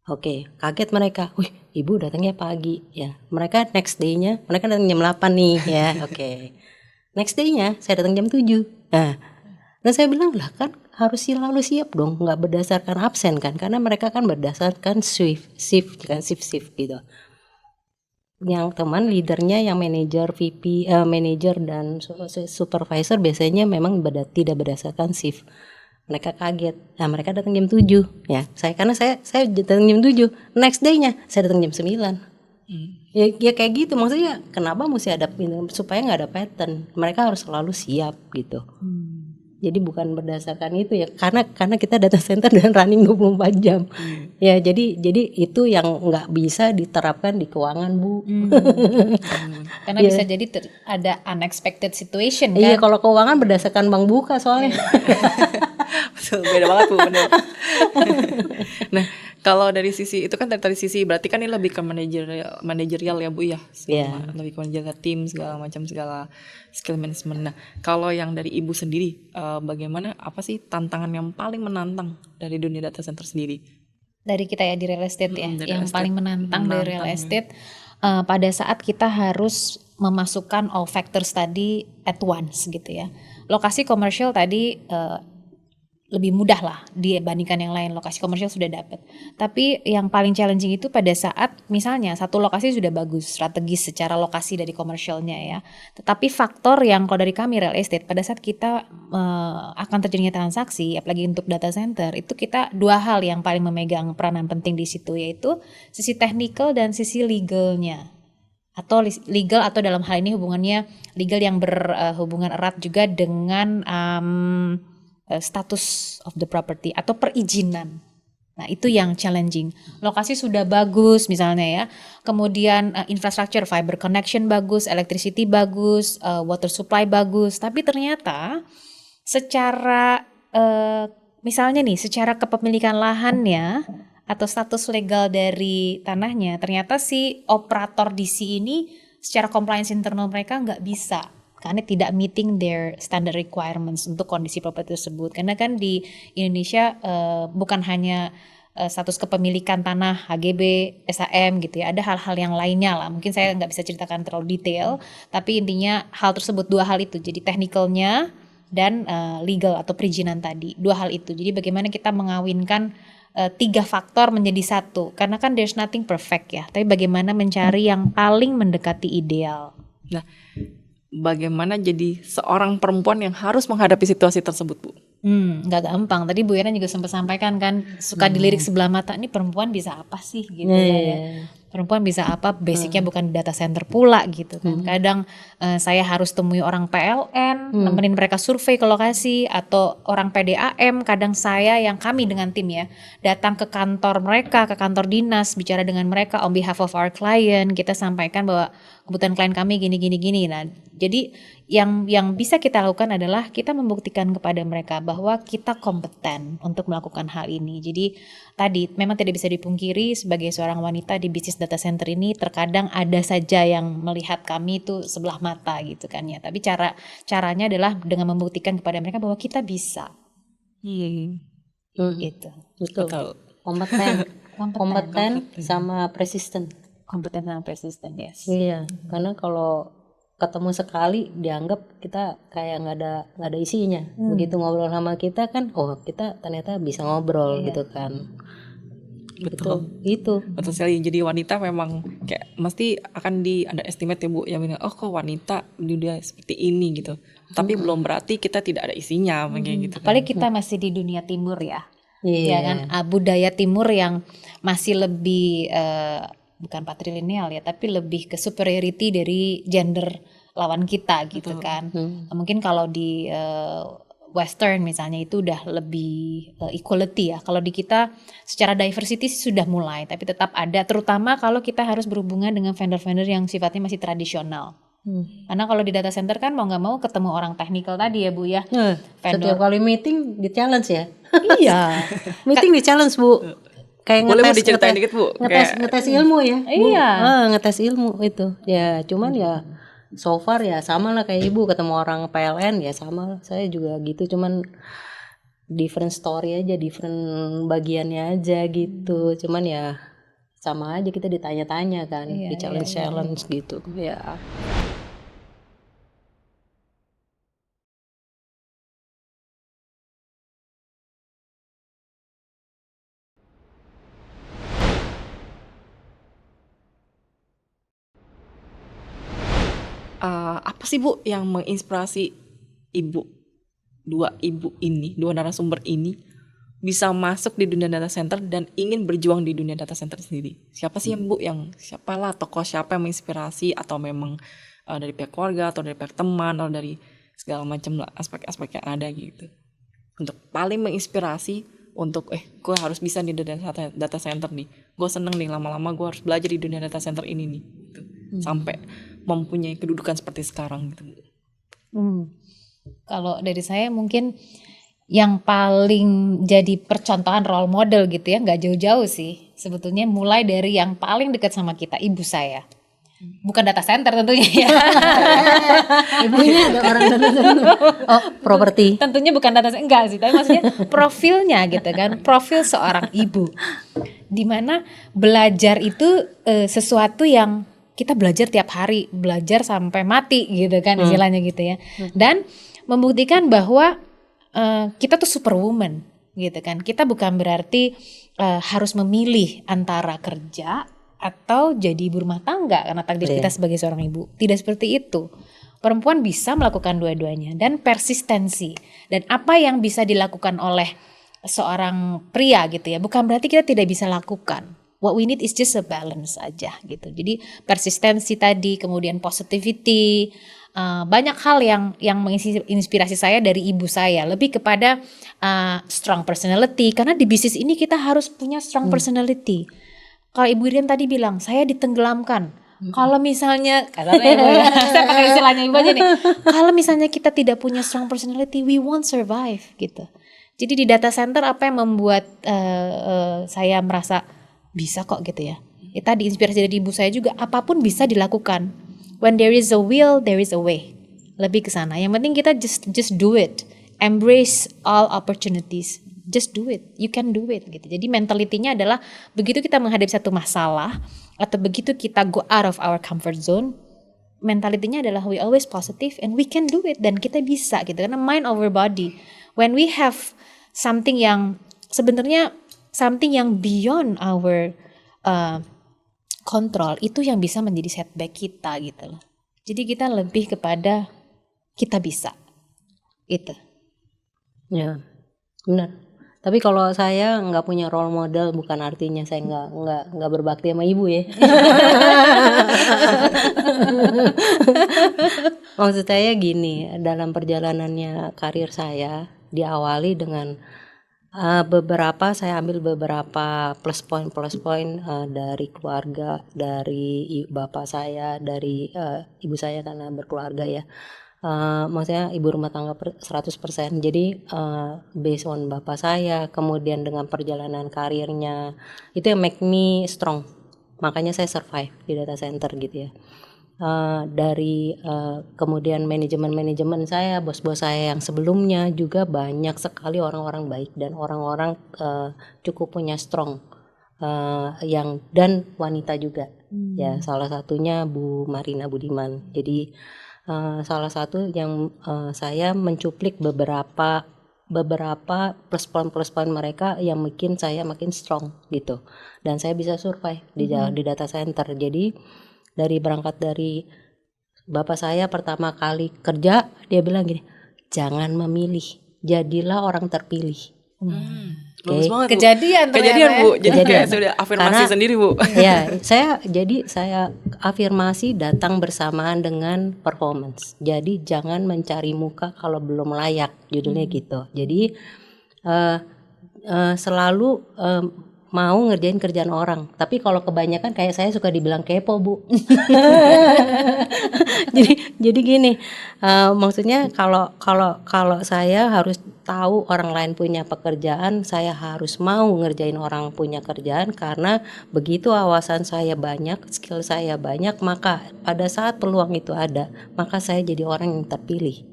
Speaker 2: Oke, kaget mereka, wih ibu datangnya pagi ya. Mereka next day-nya, mereka datang jam 8 nih ya, oke. Next day-nya saya datang jam 7. Nah, dan saya bilang lah kan harus selalu siap dong, nggak berdasarkan absen kan, karena mereka kan berdasarkan shift gitu. Yang teman leadernya yang manajer VP, manajer dan supervisor biasanya memang tidak berdasarkan shift. Mereka kaget. Nah, mereka datang jam 7 ya. Karena saya datang jam 7. Next day-nya saya datang jam 9. Ya kayak gitu. Maksudnya kenapa mesti ada supaya nggak ada pattern. Mereka harus selalu siap gitu. Jadi bukan berdasarkan itu ya, karena kita data center dan running 24 jam. Ya, jadi itu yang nggak bisa diterapkan di keuangan, Bu.
Speaker 1: Karena bisa jadi ada unexpected situation kan.
Speaker 2: Iya, kalau keuangan berdasarkan bank buka soalnya.
Speaker 3: Betul, beda banget Bu, bener. Nah, Kalau dari sisi itu kan dari sisi berarti kan ini lebih ke manajerial ya Bu ya.
Speaker 2: Iya.
Speaker 3: Lebih ke menjaga tim segala macam segala skill management. Nah, kalau yang dari Ibu sendiri bagaimana apa sih tantangan yang paling menantang dari dunia data center sendiri?
Speaker 1: Dari kita ya di real estate ya,
Speaker 3: Dari
Speaker 1: yang
Speaker 3: real
Speaker 1: paling
Speaker 3: estate.
Speaker 1: menantang dari real
Speaker 3: Menantang, ya.
Speaker 1: estate pada saat kita harus memasukkan all factors tadi at once gitu ya. Lokasi komersial tadi lebih mudah lah dibandingkan yang lain, lokasi komersial sudah dapat. Tapi yang paling challenging itu pada saat misalnya satu lokasi sudah bagus, strategis secara lokasi dari komersialnya ya. Tetapi faktor yang kalau dari kami real estate pada saat kita akan terjadinya transaksi, apalagi untuk data center, itu kita dua hal yang paling memegang peranan penting di situ, yaitu sisi technical dan sisi legalnya. Atau legal atau dalam hal ini hubungannya legal yang berhubungan erat juga dengan status of the property atau perizinan. Nah, itu yang challenging. Lokasi sudah bagus misalnya ya. Kemudian infrastructure, fiber connection bagus, electricity bagus, water supply bagus, tapi ternyata secara misalnya nih, secara kepemilikan lahannya atau status legal dari tanahnya, ternyata si operator DC ini secara compliance internal mereka nggak bisa, karena tidak meeting their standard requirements untuk kondisi properti tersebut. Karena kan di Indonesia bukan hanya status kepemilikan tanah, HGB, SHM gitu ya, ada hal-hal yang lainnya lah. Mungkin saya nggak bisa ceritakan terlalu detail, tapi intinya hal tersebut, dua hal itu. Jadi technicalnya dan legal atau perizinan tadi, dua hal itu. Jadi bagaimana kita mengawinkan tiga faktor menjadi satu. Karena kan there's nothing perfect ya, tapi bagaimana mencari yang paling mendekati ideal.
Speaker 3: Nah, bagaimana jadi seorang perempuan yang harus menghadapi situasi tersebut, Bu?
Speaker 1: Nggak gampang. Tadi Bu Yana juga sempat sampaikan kan, suka dilirik sebelah mata, ini perempuan bisa apa sih gitu ya. Perempuan bisa apa, basicnya bukan data center pula gitu kan. Kadang saya harus temui orang PLN, nemenin mereka survei ke lokasi, atau orang PDAM, kadang kami dengan tim ya, datang ke kantor mereka, ke kantor dinas, bicara dengan mereka on behalf of our client, kita sampaikan bahwa kebutuhan klien kami gini. Nah, jadi yang bisa kita lakukan adalah kita membuktikan kepada mereka bahwa kita kompeten untuk melakukan hal ini. Jadi tadi memang tidak bisa dipungkiri sebagai seorang wanita di bisnis data center ini terkadang ada saja yang melihat kami itu sebelah mata gitu kan ya. Tapi caranya adalah dengan membuktikan kepada mereka bahwa kita bisa. Gitu.
Speaker 2: Betul. Kompeten sama persisten.
Speaker 1: Kompeten sama persisten, yes.
Speaker 2: Iya, karena kalau ketemu sekali dianggap kita kayak nggak ada isinya. Begitu ngobrol sama kita kan, oh kita ternyata bisa ngobrol gitu kan.
Speaker 3: Betul.
Speaker 2: Gitu.
Speaker 3: Betul sekali. Jadi wanita memang kayak mesti akan di underestimate ya Bu, yang bilang oh kok wanita di dunia seperti ini gitu. Tapi belum berarti kita tidak ada isinya kayak gitu.
Speaker 1: Apalagi kita masih di dunia timur ya.
Speaker 2: Iya.
Speaker 1: Ya kan, budaya timur yang masih lebih bukan patrilineal ya, tapi lebih ke superiority dari gender lawan kita gitu kan. Mungkin kalau di Western misalnya itu udah lebih equality ya. Kalau di kita secara diversity sudah mulai, tapi tetap ada, terutama kalau kita harus berhubungan dengan vendor-vendor yang sifatnya masih tradisional. Karena kalau di data center kan mau nggak mau ketemu orang teknikal tadi ya Bu ya.
Speaker 2: Setiap kali meeting di challenge ya.
Speaker 1: Iya.
Speaker 2: Meeting di challenge Bu. Kayak
Speaker 3: Boleh mau diceritain dikit Bu?
Speaker 2: Ngetes ilmu ya.
Speaker 1: Iya.
Speaker 2: Ngetes ilmu itu. Ya cuman ya so far ya sama lah kayak Ibu ketemu orang PLN ya sama lah. Saya juga gitu, cuman different story aja, different bagiannya aja gitu. Cuman ya sama aja kita ditanya-tanya kan, di challenge gitu. Ya.
Speaker 3: Apa sih Bu yang menginspirasi Ibu, dua narasumber ini bisa masuk di dunia data center dan ingin berjuang di dunia data center sendiri? Siapa sih siapalah tokoh siapa yang menginspirasi, atau memang dari pihak keluarga atau dari pihak teman atau dari segala macam aspek-aspek yang ada gitu, untuk paling menginspirasi untuk gue harus bisa di data center nih, gue seneng nih lama-lama gue harus belajar di dunia data center ini nih gitu. Sampai mempunyai kedudukan seperti sekarang gitu.
Speaker 1: Kalau dari saya mungkin yang paling jadi percontohan role model gitu ya, nggak jauh-jauh sih sebetulnya, mulai dari yang paling dekat sama kita, ibu saya. Bukan data center tentunya ya.
Speaker 2: Ibunya ada orang data center. Oh, properti.
Speaker 1: Tentunya bukan data center, enggak sih, tapi maksudnya profilnya gitu kan, profil seorang ibu. Dimana belajar itu sesuatu yang kita belajar tiap hari, belajar sampai mati gitu kan istilahnya gitu ya. Dan membuktikan bahwa kita tuh superwoman gitu kan. Kita bukan berarti harus memilih antara kerja atau jadi ibu rumah tangga karena takdir kita sebagai seorang ibu. Tidak seperti itu. Perempuan bisa melakukan dua-duanya dan persistensi. Dan apa yang bisa dilakukan oleh seorang pria gitu ya, bukan berarti kita tidak bisa lakukan. What we need is just a balance aja gitu. Jadi persistensi tadi, kemudian positivity, banyak hal yang menginspirasi saya dari ibu saya. Lebih kepada strong personality, karena di bisnis ini kita harus punya strong personality. Kalau Ibu Irian tadi bilang, saya ditenggelamkan. Kalau misalnya, kasarnya Ibu ya, saya pakai istilahnya Ibu aja nih. Kalau misalnya kita tidak punya strong personality, we won't survive gitu. Jadi di data center apa yang membuat saya merasa bisa kok gitu ya. Tadi inspirasi dari ibu saya juga, apapun bisa dilakukan. When there is a will, there is a way. Lebih ke sana. Yang penting kita just do it. Embrace all opportunities. Just do it, you can do it gitu. Jadi mentalitinya adalah begitu kita menghadapi satu masalah atau begitu kita go out of our comfort zone, mentalitinya adalah we always positive and we can do it, dan kita bisa gitu karena mind over body. When we have something yang sebenarnya something yang beyond our control, itu yang bisa menjadi setback kita gitu loh. Jadi kita lebih kepada kita bisa itu.
Speaker 2: Ya, benar. Tapi kalau saya nggak punya role model, bukan artinya saya nggak berbakti sama ibu ya. Maksud saya gini, dalam perjalanannya karir saya diawali dengan saya ambil beberapa plus point dari keluarga, dari bapak saya, dari ibu saya karena berkeluarga ya. Maksudnya ibu rumah tangga 100%. Jadi based on bapak saya, kemudian dengan perjalanan karirnya, itu yang make me strong. Makanya saya survive di data center gitu ya. Dari kemudian manajemen saya, bos-bos saya yang sebelumnya juga banyak sekali orang-orang baik dan orang-orang cukup punya strong yang dan wanita juga. Ya, salah satunya Bu Marina Budiman. Jadi salah satu yang saya mencuplik beberapa plus point mereka yang bikin saya makin strong gitu, dan saya bisa survive di data center. Jadi berangkat dari bapak saya pertama kali kerja, dia bilang gini, jangan memilih, jadilah orang terpilih.
Speaker 3: Bagus banget, Bu.
Speaker 1: Kejadian
Speaker 3: Bu. Jadi kayak sudah afirmasi sendiri, Bu.
Speaker 2: Ya, saya afirmasi datang bersamaan dengan performance. Jadi jangan mencari muka kalau belum layak, judulnya gitu. Jadi selalu mau ngerjain kerjaan orang. Tapi kalau kebanyakan kayak saya suka dibilang kepo, Bu. jadi gini, maksudnya kalau saya harus tahu orang lain punya pekerjaan, saya harus mau ngerjain orang punya kerjaan, karena begitu wawasan saya banyak, skill saya banyak, maka pada saat peluang itu ada, maka saya jadi orang yang terpilih.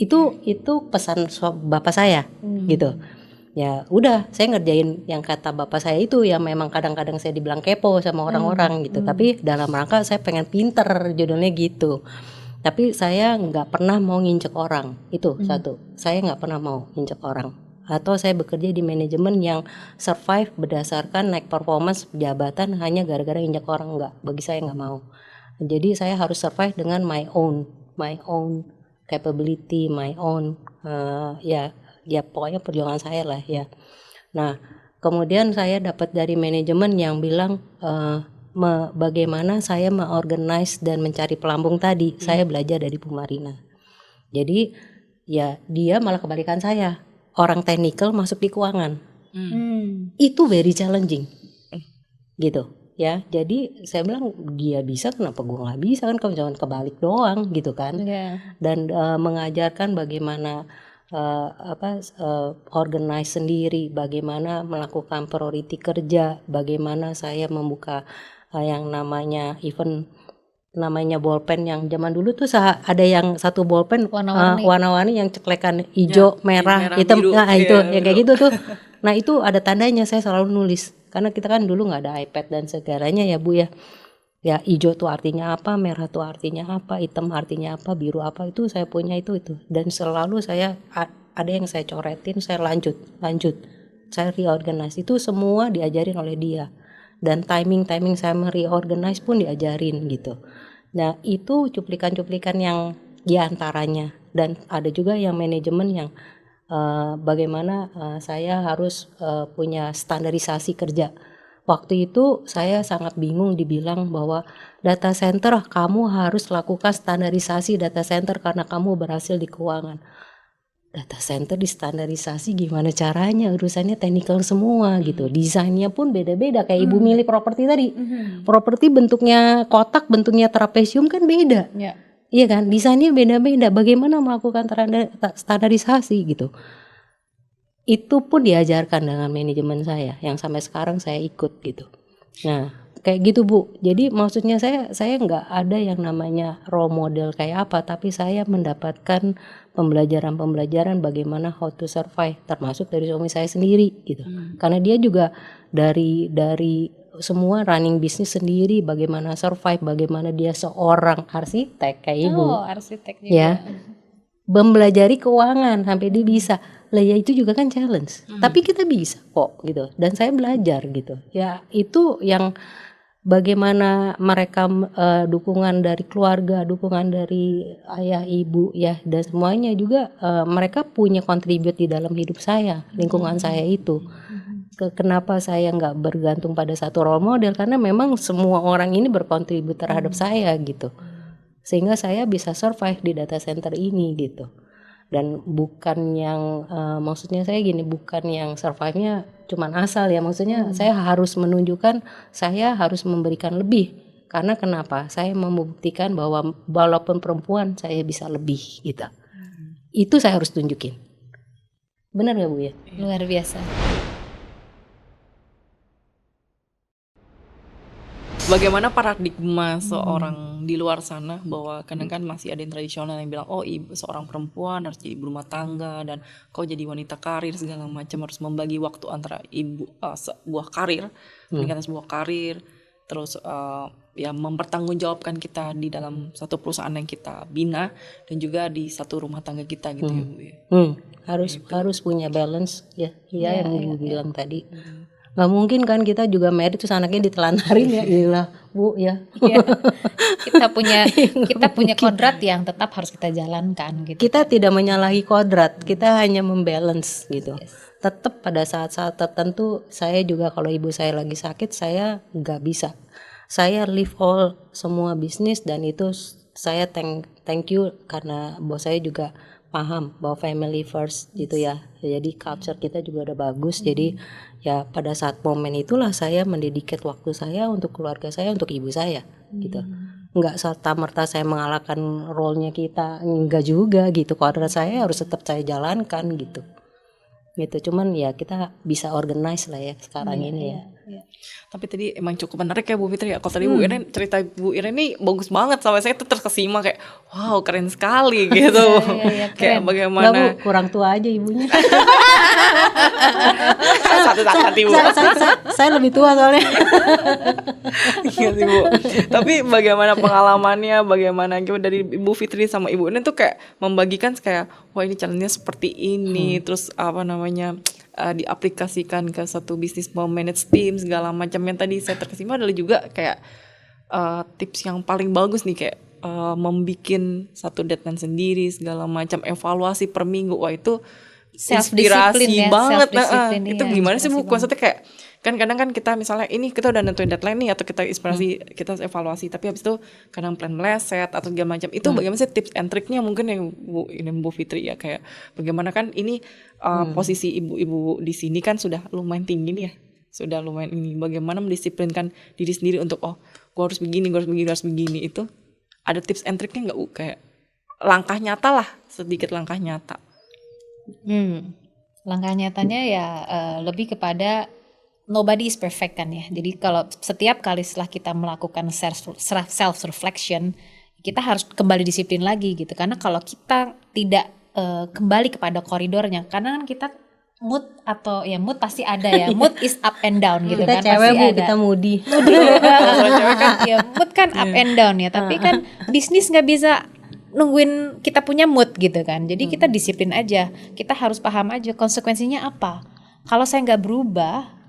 Speaker 2: Itu pesan bapak saya gitu. Ya udah, saya ngerjain yang kata bapak saya itu, yang memang kadang-kadang saya dibilang kepo sama orang-orang gitu. Tapi dalam rangka saya pengen pinter, judulnya gitu. Tapi saya nggak pernah mau nginjek orang, itu satu. Saya nggak pernah mau nginjek orang. Atau saya bekerja di manajemen yang survive berdasarkan naik performance jabatan hanya gara-gara nginjek orang, nggak. Bagi saya nggak mau. Jadi saya harus survive dengan my own capability, my own ya pokoknya perjuangan saya lah ya. Nah, kemudian saya dapat dari manajemen yang bilang bagaimana saya mengorganize dan mencari pelampung tadi. Saya belajar dari Bu Marina. Jadi ya dia malah kebalikan saya. Orang teknikal masuk di keuangan. Itu very challenging. Gitu ya. Jadi saya bilang dia bisa, kenapa gue nggak bisa, kan kalau jangan kebalik doang gitu kan. Dan mengajarkan bagaimana organize sendiri, bagaimana melakukan priority kerja, bagaimana saya membuka yang namanya event namanya bolpen yang zaman dulu tuh ada yang satu bolpen
Speaker 1: Warna-warni.
Speaker 2: warna-warni yang ceklekan hijau, merah,
Speaker 3: merah,
Speaker 2: hitam,
Speaker 3: biru.
Speaker 2: nah itu
Speaker 3: Iya,
Speaker 2: yang kayak gitu tuh. Nah itu ada tandanya, saya selalu nulis karena kita kan dulu nggak ada iPad dan segalanya ya Bu ya. Ya hijau tuh artinya apa, merah tuh artinya apa, hitam artinya apa, biru apa, itu saya punya itu. Dan selalu saya ada yang saya coretin, saya lanjut, saya reorganize, itu semua diajarin oleh dia. Dan timing saya mereorganize pun diajarin gitu. Nah itu cuplikan-cuplikan yang diantaranya. Dan ada juga yang manajemen yang bagaimana saya harus punya standarisasi kerja. Waktu itu saya sangat bingung dibilang bahwa data center kamu harus lakukan standarisasi data center karena kamu berhasil di keuangan. Data center di standarisasi gimana caranya, urusannya teknikal semua gitu. Desainnya pun beda-beda kayak ibu milih properti tadi. Properti bentuknya kotak, bentuknya trapesium kan beda.
Speaker 1: Ya.
Speaker 2: Iya kan, desainnya beda-beda. Bagaimana melakukan standarisasi gitu. Itu pun diajarkan dengan manajemen saya yang sampai sekarang saya ikut gitu. Nah kayak gitu Bu. Jadi maksudnya saya nggak ada yang namanya role model kayak apa, tapi saya mendapatkan pembelajaran bagaimana how to survive, termasuk dari suami saya sendiri gitu. Karena dia juga dari semua running bisnis sendiri, bagaimana survive, bagaimana dia seorang arsitek kayak ibu.
Speaker 1: Oh, arsitek juga.
Speaker 2: Ya. Mempelajari keuangan sampai dia bisa. Lah ya itu juga kan challenge. Tapi kita bisa kok gitu. Dan saya belajar gitu. Ya itu yang bagaimana mereka dukungan dari keluarga, dukungan dari ayah, ibu ya dan semuanya juga mereka punya kontribut di dalam hidup saya, lingkungan saya itu. Kenapa saya nggak bergantung pada satu role model, karena memang semua orang ini berkontribut terhadap saya gitu. Sehingga saya bisa survive di data center ini gitu. Dan bukan yang maksudnya saya gini, bukan yang survive-nya cuman asal ya, maksudnya saya harus menunjukkan, saya harus memberikan lebih. Karena kenapa? Saya membuktikan bahwa walaupun perempuan saya bisa lebih gitu. Itu saya harus tunjukin. Benar nggak Bu ya?
Speaker 1: Luar biasa.
Speaker 3: Bagaimana paradigma seorang di luar sana bahwa kadang kan masih ada yang tradisional yang bilang oh ibu seorang perempuan harus jadi ibu rumah tangga dan kau jadi wanita karir segala macam, harus membagi waktu antara ibu sebuah karir, meningkatkan sebuah karir, terus ya mempertanggungjawabkan kita di dalam satu perusahaan yang kita bina dan juga di satu rumah tangga kita gitu ya Bu ya.
Speaker 2: Harus punya balance ya, yang Ibu bilang tadi. Nggak mungkin kan kita juga married terus anaknya ditelantarin ya, gila Bu ya.
Speaker 1: Iya. kita punya kodrat yang tetap harus kita jalankan gitu.
Speaker 2: Kita tidak menyalahi kodrat, kita hanya membalance gitu. Tetap pada saat-saat tertentu saya juga kalau ibu saya lagi sakit saya nggak bisa. Saya leave all semua bisnis dan itu saya thank you karena bos saya juga paham bahwa family first gitu ya. Jadi culture kita juga udah bagus. Jadi ya pada saat momen itulah saya mendedicate waktu saya untuk keluarga saya, untuk ibu saya gitu. Enggak serta-merta saya mengalahkan role-nya kita, enggak juga gitu. Kodrat saya harus tetap saya jalankan gitu. Gitu. Cuman ya kita bisa organize lah ya sekarang ini ya.
Speaker 3: Tapi tadi emang cukup menarik ya Bu Fitri ya. Kalau tadi Bu Iren, cerita Bu Iren ini bagus banget sampai saya tuh terkesima kayak wow keren sekali gitu. Kayak bagaimana.
Speaker 2: Enggak Bu, kurang tua aja ibunya.
Speaker 3: Satu-satu Bu.
Speaker 2: Saya lebih tua soalnya.
Speaker 3: Iya sih Bu. Tapi bagaimana pengalamannya, bagaimana gitu dari Ibu Fitri sama Ibu Iren tuh kayak membagikan kayak wah ini challenge-nya seperti ini, terus apa namanya diaplikasikan ke satu bisnis, mau manage tim segala macam. Yang tadi saya terkesima adalah juga kayak tips yang paling bagus nih kayak membikin satu deadline sendiri segala macam, evaluasi per minggu. Wah itu inspirasi banget. Itu gimana sih Bu? Maksudnya kayak kan kadang kan kita misalnya ini kita udah nentuin deadline nih atau kita inspirasi kita evaluasi, tapi habis itu kadang plan meleset atau segala macam. Itu bagaimana sih tips and triknya mungkin yang Bu Fitri ya, kayak bagaimana kan ini posisi ibu-ibu di sini kan sudah lumayan tinggi nih ya, sudah lumayan ini, bagaimana mendisiplinkan diri sendiri untuk gue harus begini, gue harus begini. Itu ada tips and triknya nggak kayak langkah nyata lah, sedikit langkah nyata.
Speaker 1: Langkah nyatanya ya lebih kepada nobody is perfect kan ya. Jadi kalau setiap kali setelah kita melakukan self reflection, kita harus kembali disiplin lagi gitu. Karena kalau kita tidak kembali kepada koridornya, karena kan kita mood atau ya mood pasti ada ya. Mood is up and down gitu
Speaker 2: Kita
Speaker 1: kan,
Speaker 2: cewek
Speaker 1: pasti
Speaker 2: Bu,
Speaker 1: ada.
Speaker 2: kita moody.
Speaker 3: Kalau cewek kan
Speaker 1: Ya mood kan up and down ya, tapi kan bisnis nggak bisa nungguin kita punya mood gitu kan. Jadi kita disiplin aja, kita harus paham aja konsekuensinya apa. Kalau saya nggak berubah,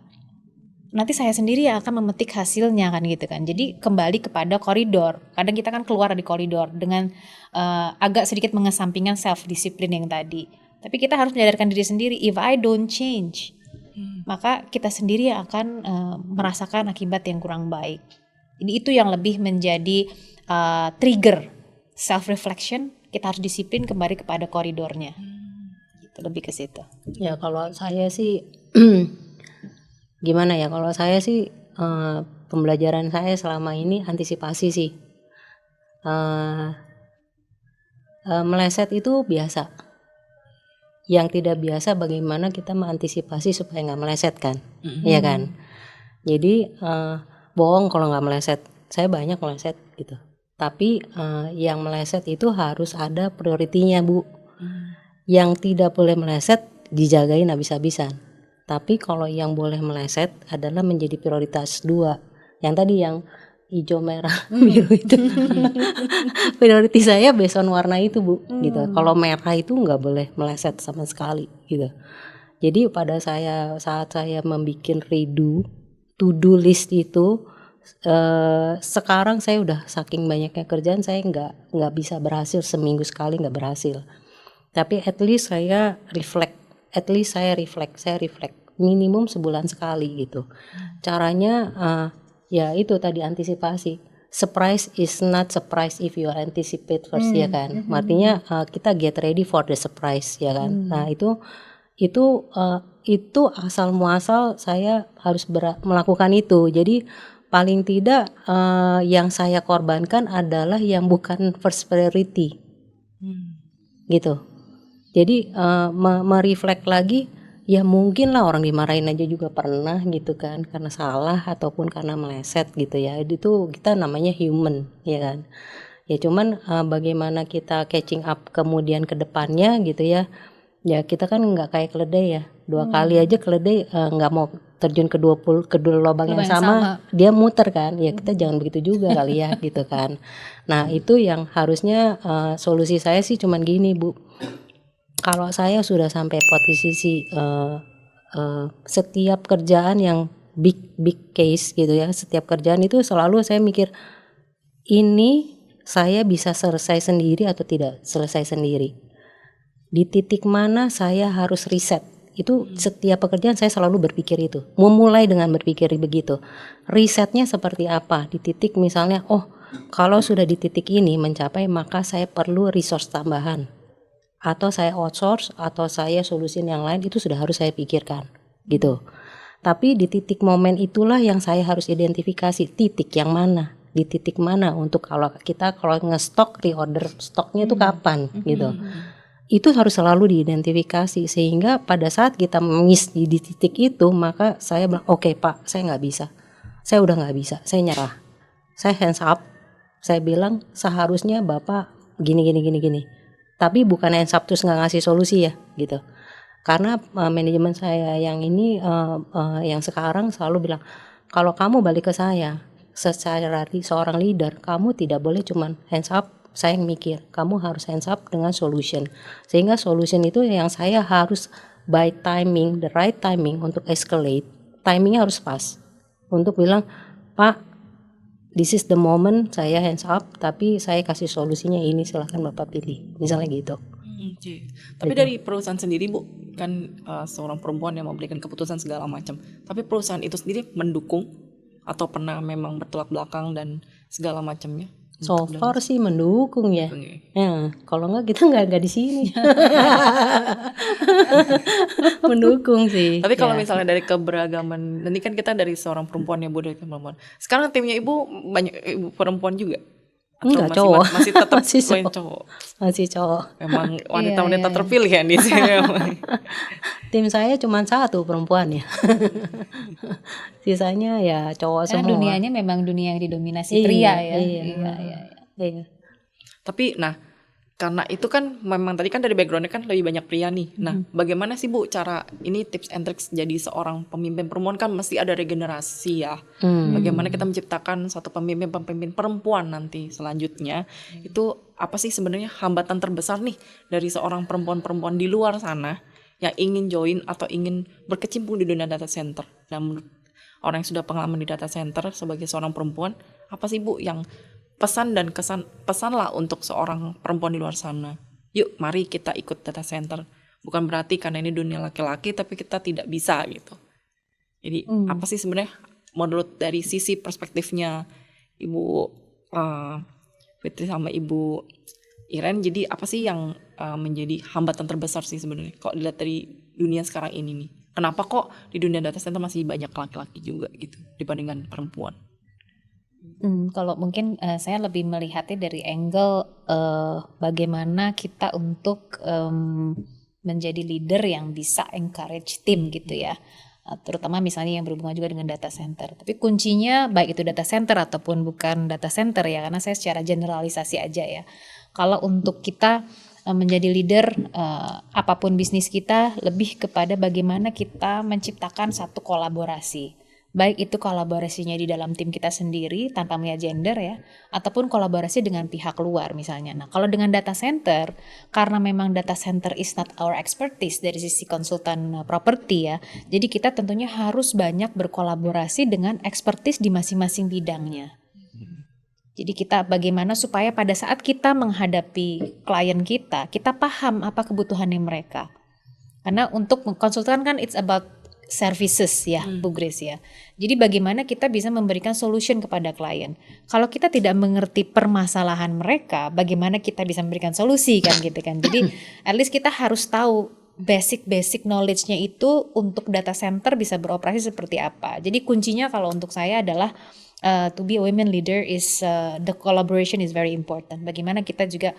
Speaker 1: nanti saya sendiri yang akan memetik hasilnya kan gitu kan. Jadi kembali kepada koridor. Kadang kita kan keluar dari koridor dengan agak sedikit mengesampingkan self disiplin yang tadi. Tapi kita harus menyadarkan diri sendiri, if I don't change, maka kita sendiri yang akan merasakan akibat yang kurang baik. Jadi itu yang lebih menjadi trigger self reflection. Kita harus disiplin kembali kepada koridornya. Gitu, lebih ke situ.
Speaker 2: Ya kalau saya sih gimana ya, kalau saya sih pembelajaran saya selama ini antisipasi sih. Meleset itu biasa. Yang tidak biasa bagaimana kita mengantisipasi supaya nggak meleset kan, ya kan. Jadi bohong kalau nggak meleset. Saya banyak meleset gitu. Tapi yang meleset itu harus ada prioritinya Bu. Yang tidak boleh meleset dijagain habis-habisan. Tapi kalau yang boleh meleset adalah menjadi prioritas 2. Yang tadi yang hijau, merah, biru itu. Prioritas saya based on warna itu Bu, gitu. Kalau merah itu nggak boleh meleset sama sekali, gitu. Jadi pada saat saya membuat to-do list itu, sekarang saya udah saking banyaknya kerjaan, saya nggak bisa berhasil seminggu sekali, nggak berhasil. Tapi at least saya reflect minimum sebulan sekali gitu. Caranya ya itu tadi antisipasi. Surprise is not surprise if you anticipate first, ya kan. Artinya kita get ready for the surprise, ya kan. Nah itu asal muasal saya harus melakukan itu. Jadi paling tidak yang saya korbankan adalah yang bukan first priority, gitu. Jadi mereflect lagi. Ya mungkin lah orang dimarahin aja juga pernah gitu kan, karena salah ataupun karena meleset gitu ya. Itu kita namanya human, ya kan. Ya cuman bagaimana kita catching up kemudian ke depannya gitu ya. Ya kita kan nggak kayak keledai ya. 2 kali aja keledai nggak mau terjun ke dua lubang yang sama, dia muter kan. Ya kita jangan begitu juga kali ya gitu kan. Nah itu yang harusnya solusi saya sih cuman gini Bu. Kalau saya sudah sampai posisi setiap kerjaan yang big case gitu ya, setiap kerjaan itu selalu saya mikir ini saya bisa selesai sendiri atau tidak selesai sendiri. Di titik mana saya harus reset. Itu setiap pekerjaan saya selalu berpikir itu. Memulai dengan berpikir begitu. Resetnya seperti apa? Di titik misalnya, kalau sudah di titik ini mencapai maka saya perlu resource tambahan. Atau saya outsource atau saya solusin yang lain, itu sudah harus saya pikirkan gitu. Tapi di titik momen itulah yang saya harus identifikasi titik yang mana, di titik mana untuk kalau ngestok reorder stoknya itu kapan gitu. Itu harus selalu diidentifikasi sehingga pada saat kita miss di titik itu maka saya bilang oke, Pak, saya nggak bisa, saya udah nggak bisa, saya nyerah, saya hands up, saya bilang seharusnya Bapak gini. Tapi bukan hands up terus nggak ngasih solusi ya gitu. Karena manajemen saya yang ini yang sekarang selalu bilang kalau kamu balik ke saya secara seorang leader, kamu tidak boleh cuman hands up, saya yang mikir, kamu harus hands up dengan solution. Sehingga solution itu yang saya harus by timing, the right timing untuk escalate, timingnya harus pas untuk bilang Pak, this is the moment saya hands up, tapi saya kasih solusinya ini, silahkan Bapak pilih, misalnya gitu.
Speaker 3: Tapi dari perusahaan sendiri Bu, kan seorang perempuan yang memberikan keputusan segala macam. Tapi perusahaan itu sendiri mendukung atau pernah memang bertolak belakang dan segala macamnya?
Speaker 2: So far sih mendukung ya. Ya, kalau enggak kita nggak di sini. Mendukung sih.
Speaker 3: Tapi kalau misalnya dari keberagaman, nanti kan kita dari seorang perempuan ya Bu, dari perempuan. Sekarang timnya Ibu banyak ibu perempuan juga. Atau
Speaker 2: Enggak, cowok.
Speaker 3: masih tetap
Speaker 2: Masih
Speaker 3: poin
Speaker 2: cowok.
Speaker 3: cowok.
Speaker 2: Masih cowok.
Speaker 3: Memang wanita-wanita
Speaker 1: Iya.
Speaker 3: terpilih ya di sini.
Speaker 2: Tim saya cuma 1 perempuan ya. Sisanya ya cowok
Speaker 1: Karena
Speaker 2: semua.
Speaker 1: dunianya memang dunia yang didominasi
Speaker 2: Iya,
Speaker 1: pria ya.
Speaker 2: iya.
Speaker 1: Iya.
Speaker 2: Iya.
Speaker 3: Tapi nah, karena itu kan memang tadi kan dari backgroundnya kan lebih banyak pria nih. Nah, bagaimana sih Bu cara ini tips and tricks jadi seorang pemimpin perempuan kan mesti ada regenerasi ya. Bagaimana kita menciptakan suatu pemimpin perempuan nanti selanjutnya. Itu apa sih sebenarnya hambatan terbesar nih dari seorang perempuan-perempuan di luar sana yang ingin join atau ingin berkecimpung di dunia data center. Dan menurut orang yang sudah pengalaman di data center sebagai seorang perempuan, apa sih Bu yang pesanlah untuk seorang perempuan di luar sana. Yuk, mari kita ikut data center. Bukan berarti karena ini dunia laki-laki tapi kita tidak bisa gitu. Jadi apa sih sebenarnya menurut dari sisi perspektifnya Ibu Fitri sama Ibu Iren, jadi apa sih yang menjadi hambatan terbesar sih sebenarnya kok dilihat dari dunia sekarang ini nih? Kenapa kok di dunia data center masih banyak laki-laki juga gitu dibandingkan perempuan?
Speaker 1: Kalau mungkin saya lebih melihatnya dari angle bagaimana kita untuk menjadi leader yang bisa encourage tim gitu ya. Terutama misalnya yang berhubungan juga dengan data center. Tapi kuncinya baik itu data center ataupun bukan data center ya, karena saya secara generalisasi aja ya. Kalau untuk kita menjadi leader apapun bisnis kita, lebih kepada bagaimana kita menciptakan satu kolaborasi. Baik itu kolaborasinya di dalam tim kita sendiri tanpa melihat gender ya, ataupun kolaborasi dengan pihak luar misalnya. Nah, kalau dengan data center, karena memang data center is not our expertise dari sisi konsultan properti ya, jadi kita tentunya harus banyak berkolaborasi dengan expertise di masing-masing bidangnya. Jadi kita bagaimana supaya pada saat kita menghadapi klien kita paham apa kebutuhannya mereka. Karena untuk konsultan kan it's about services ya, Bu Grace ya. Jadi bagaimana kita bisa memberikan solution kepada klien. Kalau kita tidak mengerti permasalahan mereka, bagaimana kita bisa memberikan solusi kan gitu kan. Jadi at least kita harus tahu basic knowledge-nya itu untuk data center bisa beroperasi seperti apa. Jadi kuncinya kalau untuk saya adalah to be a women leader is the collaboration is very important. Bagaimana kita juga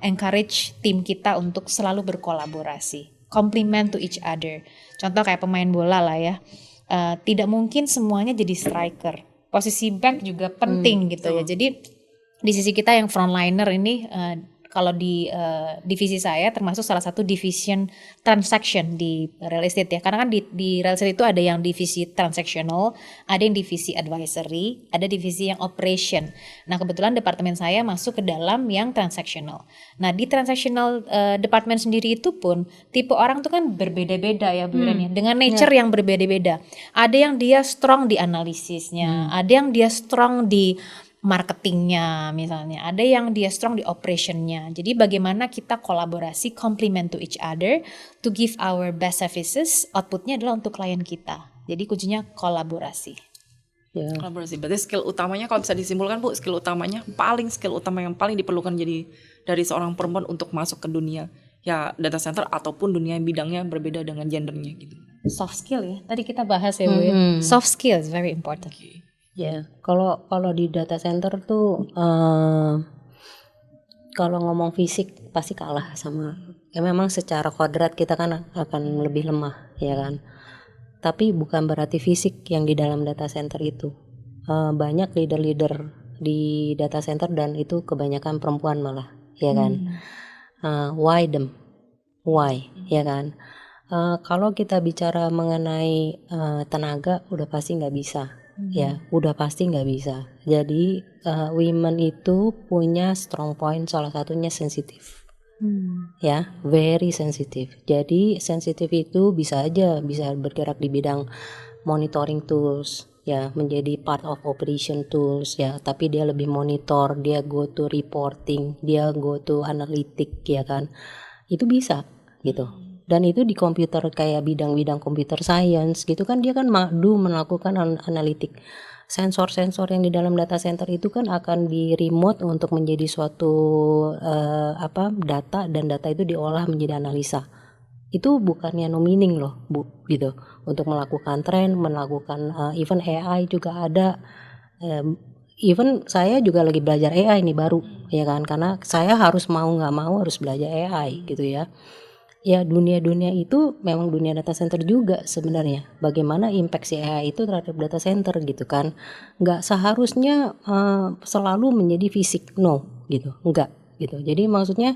Speaker 1: encourage tim kita untuk selalu berkolaborasi. Complement to each other. Contoh kayak pemain bola lah ya, tidak mungkin semuanya jadi striker. Posisi back juga penting gitu ya. Jadi di sisi kita yang frontliner ini, kalau di divisi saya termasuk salah satu division transaction di real estate ya. Karena kan di real estate itu ada yang divisi transactional, ada yang divisi advisory, ada divisi yang operation. Nah kebetulan departemen saya masuk ke dalam yang transactional. Nah di transactional department sendiri itu pun tipe orang tuh kan berbeda-beda ya Bu Iren ya. Dengan nature yang berbeda-beda. Ada yang dia strong di analisisnya, ada yang dia strong di marketingnya misalnya, ada yang dia strong di operationnya. Jadi bagaimana kita kolaborasi, complement to each other to give our best services, outputnya adalah untuk klien kita. Jadi kuncinya kolaborasi.
Speaker 2: Ya.
Speaker 3: Kolaborasi. Berarti skill utamanya kalau bisa disimpulkan Bu, skill utama yang paling diperlukan jadi dari seorang perempuan untuk masuk ke dunia ya data center ataupun dunia yang bidangnya berbeda dengan gendernya gitu.
Speaker 1: Soft skill ya. Tadi kita bahas ya Bu ya. Soft skill is very important.
Speaker 2: Ya, kalau di data center tuh kalau ngomong fisik pasti kalah sama. Ya memang secara kodrat kita kan akan lebih lemah, ya kan. Tapi bukan berarti fisik yang di dalam data center itu. Banyak leader-leader di data center dan itu kebanyakan perempuan malah, ya kan. Why them? Why, ya kan. Kalau kita bicara mengenai tenaga, udah pasti nggak bisa. Ya, udah pasti nggak bisa. Jadi women itu punya strong point, salah satunya sensitif. Ya, very sensitif. Jadi sensitif itu bisa bergerak di bidang monitoring tools, ya, menjadi part of operation tools, ya. Tapi dia lebih monitor, dia go to reporting, dia go to analytic, ya kan. Itu bisa, gitu. Dan itu di komputer kayak bidang-bidang computer science gitu kan, dia kan melakukan analitik. Sensor-sensor yang di dalam data center itu kan akan di remote untuk menjadi suatu data, dan data itu diolah menjadi analisa. Itu bukannya no meaning loh Bu, gitu. Untuk melakukan tren, melakukan even AI juga ada. even saya juga lagi belajar AI ini baru, ya kan, karena saya harus mau nggak mau harus belajar AI gitu ya. Ya dunia itu memang dunia data center juga sebenarnya. Bagaimana impact si AI itu terhadap data center gitu kan. Nggak seharusnya selalu menjadi fisik, no gitu, enggak gitu. Jadi maksudnya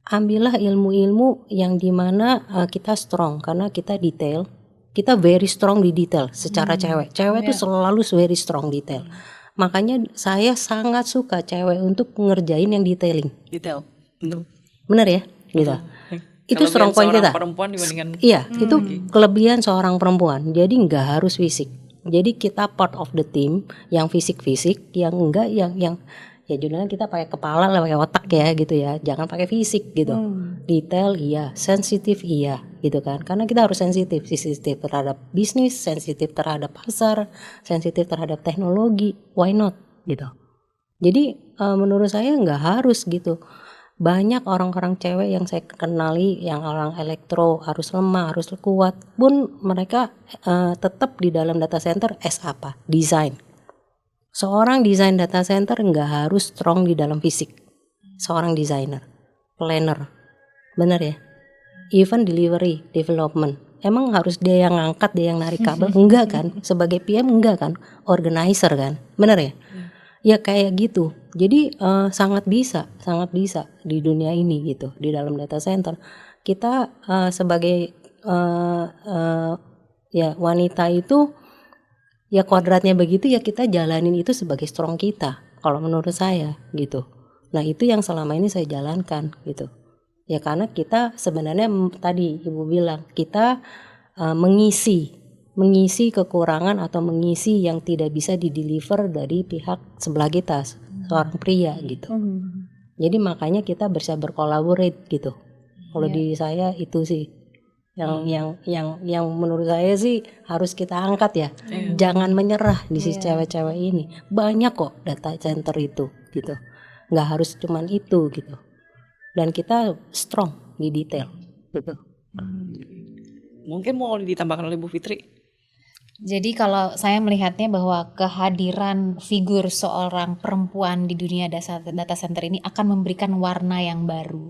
Speaker 2: ambillah ilmu-ilmu yang dimana kita strong karena kita detail. Kita very strong di detail secara cewek tuh selalu very strong detail. Makanya saya sangat suka cewek untuk ngerjain yang detailing.
Speaker 3: Detail. Betul.
Speaker 2: Bener ya gitu. Itu strong point kita.
Speaker 3: Perempuan dibandingkan
Speaker 2: Iya, itu kelebihan seorang perempuan. Jadi nggak harus fisik. Jadi kita part of the team yang fisik-fisik, yang enggak yang ya judulnya kita pakai kepala lah, pakai otak ya gitu ya. Jangan pakai fisik gitu. Detail iya, sensitif iya gitu kan. Karena kita harus sensitif terhadap bisnis, sensitif terhadap pasar, sensitif terhadap teknologi. Why not gitu. Jadi menurut saya nggak harus gitu. Banyak orang-orang cewek yang saya kenali yang orang elektro harus lemah, harus kuat pun mereka tetap di dalam data center as apa? Desain. Seorang desain data center nggak harus strong di dalam fisik. Seorang desainer, planner, bener ya? Even delivery, development. Emang harus dia yang ngangkat, dia yang narik kabel? Enggak kan? Sebagai PM enggak kan? Organizer kan? Bener ya? Ya kayak gitu. Jadi sangat bisa di dunia ini gitu, di dalam data center. Kita sebagai ya wanita itu ya kuadratnya begitu ya kita jalanin itu sebagai strong kita. Kalau menurut saya gitu. Nah itu yang selama ini saya jalankan gitu. Ya karena kita sebenarnya tadi Ibu bilang kita mengisi kekurangan atau mengisi yang tidak bisa dideliver dari pihak sebelah kita seorang pria gitu. Jadi makanya kita bisa berkolaborate gitu. Kalau di saya itu sih yang menurut saya sih harus kita angkat ya. Jangan menyerah di sisi cewek-cewek ini. Banyak kok data center itu gitu. Nggak harus cuman itu gitu. Dan kita strong di detail gitu.
Speaker 3: Mungkin mau ditambahkan oleh Bu Fitri.
Speaker 1: Jadi kalau saya melihatnya bahwa kehadiran figur seorang perempuan di dunia data center ini akan memberikan warna yang baru.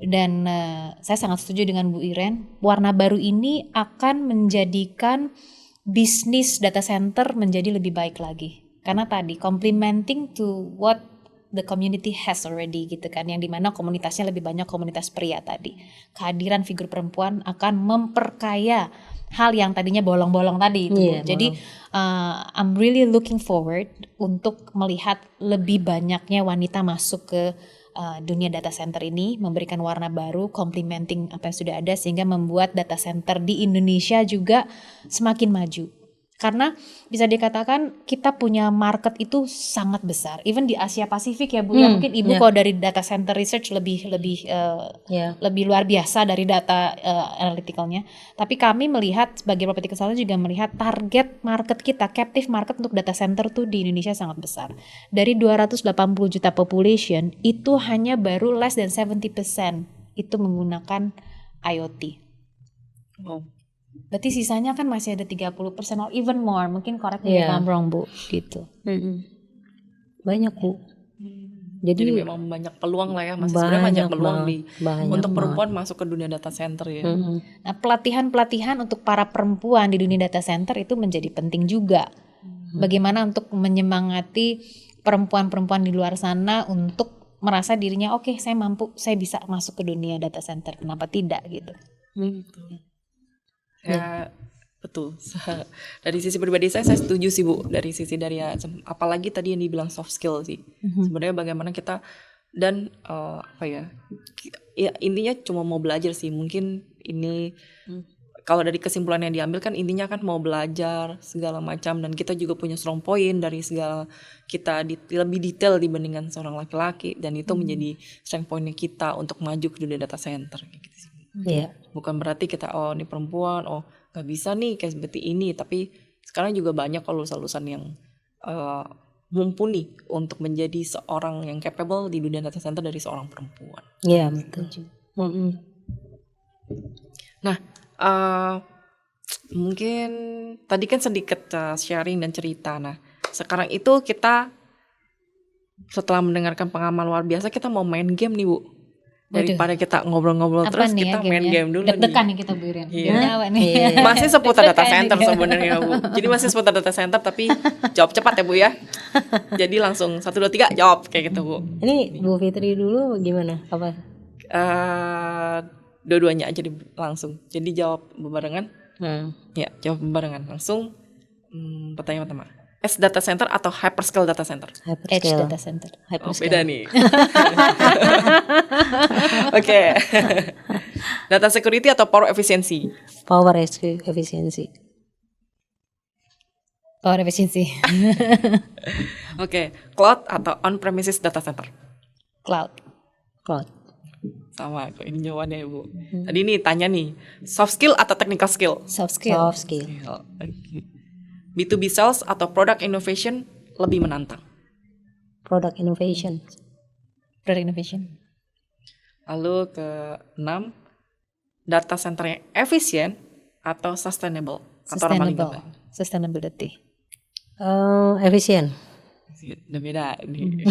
Speaker 1: Dan saya sangat setuju dengan Bu Iren, warna baru ini akan menjadikan bisnis data center menjadi lebih baik lagi. Karena tadi complementing to what the community has already gitu kan, yang dimana komunitasnya lebih banyak komunitas pria tadi. Kehadiran figur perempuan akan memperkaya hal yang tadinya bolong-bolong tadi itu. Jadi I'm really looking forward untuk melihat lebih banyaknya wanita masuk ke dunia data center ini, memberikan warna baru, complementing apa yang sudah ada sehingga membuat data center di Indonesia juga semakin maju. Karena bisa dikatakan kita punya market itu sangat besar, even di Asia Pasifik ya Bu ya, mungkin Ibu kalau dari data center research lebih luar biasa dari data analyticalnya. Tapi kami melihat sebagai property consultant juga melihat target market kita, captive market untuk data center tuh di Indonesia sangat besar. Dari 280 juta population itu hanya baru less than 70% itu menggunakan IoT. Berarti sisanya kan masih ada 30% or even more, mungkin correct me if I'm wrong Bu, gitu.
Speaker 2: Banyak Bu.
Speaker 3: Jadi memang banyak peluang lah ya, masih sebenarnya banyak peluang untuk perempuan masuk ke dunia data center ya.
Speaker 1: Nah pelatihan untuk para perempuan di dunia data center itu menjadi penting juga. Bagaimana untuk menyemangati perempuan-perempuan di luar sana untuk merasa dirinya oke, saya mampu, saya bisa masuk ke dunia data center, kenapa tidak gitu.
Speaker 3: Ya betul. Dari sisi pribadi saya setuju sih Bu. Dari sisi apalagi tadi yang dibilang soft skill sih. Sebenarnya bagaimana kita dan ya intinya cuma mau belajar sih. Mungkin ini kalau dari kesimpulan yang diambil kan intinya kan mau belajar segala macam, dan kita juga punya strong point dari segala kita lebih detail dibandingkan seorang laki-laki, dan itu menjadi strong pointnya kita untuk maju ke dunia data center gitu sih. Bukan berarti kita ini perempuan nggak bisa nih kayak seperti ini, tapi sekarang juga banyak kalau lulusan yang mumpuni untuk menjadi seorang yang capable di dunia data center dari seorang perempuan.
Speaker 2: Iya betul.
Speaker 3: Nah mungkin tadi kan sedikit sharing dan cerita. Nah sekarang itu kita setelah mendengarkan pengalaman luar biasa, kita mau main game nih Bu. Daripada kita ngobrol-ngobrol
Speaker 1: Apa
Speaker 3: terus,
Speaker 1: nih
Speaker 3: kita
Speaker 1: ya
Speaker 3: main
Speaker 1: gamenya?
Speaker 3: game dulu
Speaker 1: Deg-degan
Speaker 3: nih.
Speaker 1: nih kita Bu Iren.
Speaker 3: Iya.
Speaker 1: Gamenya apa nih?
Speaker 3: Masih seputar data
Speaker 1: Deg-degan
Speaker 3: center
Speaker 1: nih.
Speaker 3: sebenarnya Bu. Jadi masih seputar data center tapi jawab cepat ya Bu ya. Jadi langsung 1, 2, 3 jawab kayak gitu Bu.
Speaker 2: Ini Bu Fitri dulu gimana? Apa?
Speaker 3: Dua-duanya aja langsung. Jadi jawab bebarengan.
Speaker 2: Hmm.
Speaker 3: Ya, jawab bebarengan langsung. Pertanyaan pertama. Edge data center atau hyperscale data center?
Speaker 1: Edge
Speaker 2: Hyperscale.
Speaker 1: data center.
Speaker 3: Oh,
Speaker 2: Hyperscale.
Speaker 3: beda nih. Oke. Data security atau power efficiency?
Speaker 2: Power efficiency.
Speaker 1: Power efficiency.
Speaker 3: Oke. Cloud atau on-premises data center?
Speaker 1: Cloud.
Speaker 2: Cloud.
Speaker 3: Sama kok ini jawabannya Bu. Tadi nih tanya nih, soft skill atau technical skill?
Speaker 1: Soft skill.
Speaker 2: Soft skill.
Speaker 3: Oke. B2B sales atau product innovation lebih menantang?
Speaker 2: Product innovation.
Speaker 1: Product innovation.
Speaker 3: Lalu ke-6, data center yang efisien atau sustainable? Atau ramah lingkungan?
Speaker 1: Sustainability.
Speaker 2: Efisien.
Speaker 3: Udah beda nih.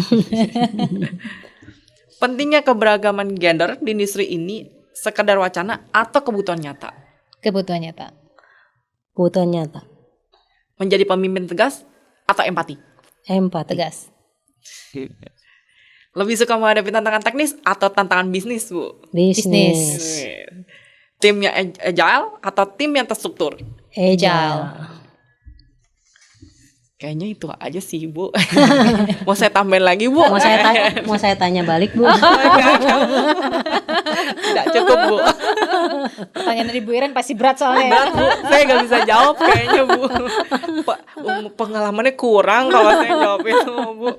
Speaker 3: Pentingnya keberagaman gender di industri ini sekedar wacana atau kebutuhan nyata?
Speaker 1: Kebutuhan nyata.
Speaker 2: Kebutuhan nyata.
Speaker 3: Menjadi pemimpin tegas atau empati?
Speaker 2: Empati.
Speaker 1: Tegas.
Speaker 3: Lebih suka menghadapi tantangan teknis atau tantangan bisnis, Bu?
Speaker 2: Bisnis.
Speaker 3: Tim yang agile atau tim yang terstruktur?
Speaker 2: Agile.
Speaker 3: Kayaknya itu aja sih, Bu. Mau saya tambahin lagi, Bu?
Speaker 2: Mau saya tanya balik, Bu.
Speaker 3: Tidak cukup, Bu.
Speaker 1: Pertanyaan dari Bu Iren pasti berat soalnya.
Speaker 3: Berat, Bu. Saya nggak bisa jawab kayaknya, Bu. Pengalamannya kurang kalau saya jawab itu, Bu.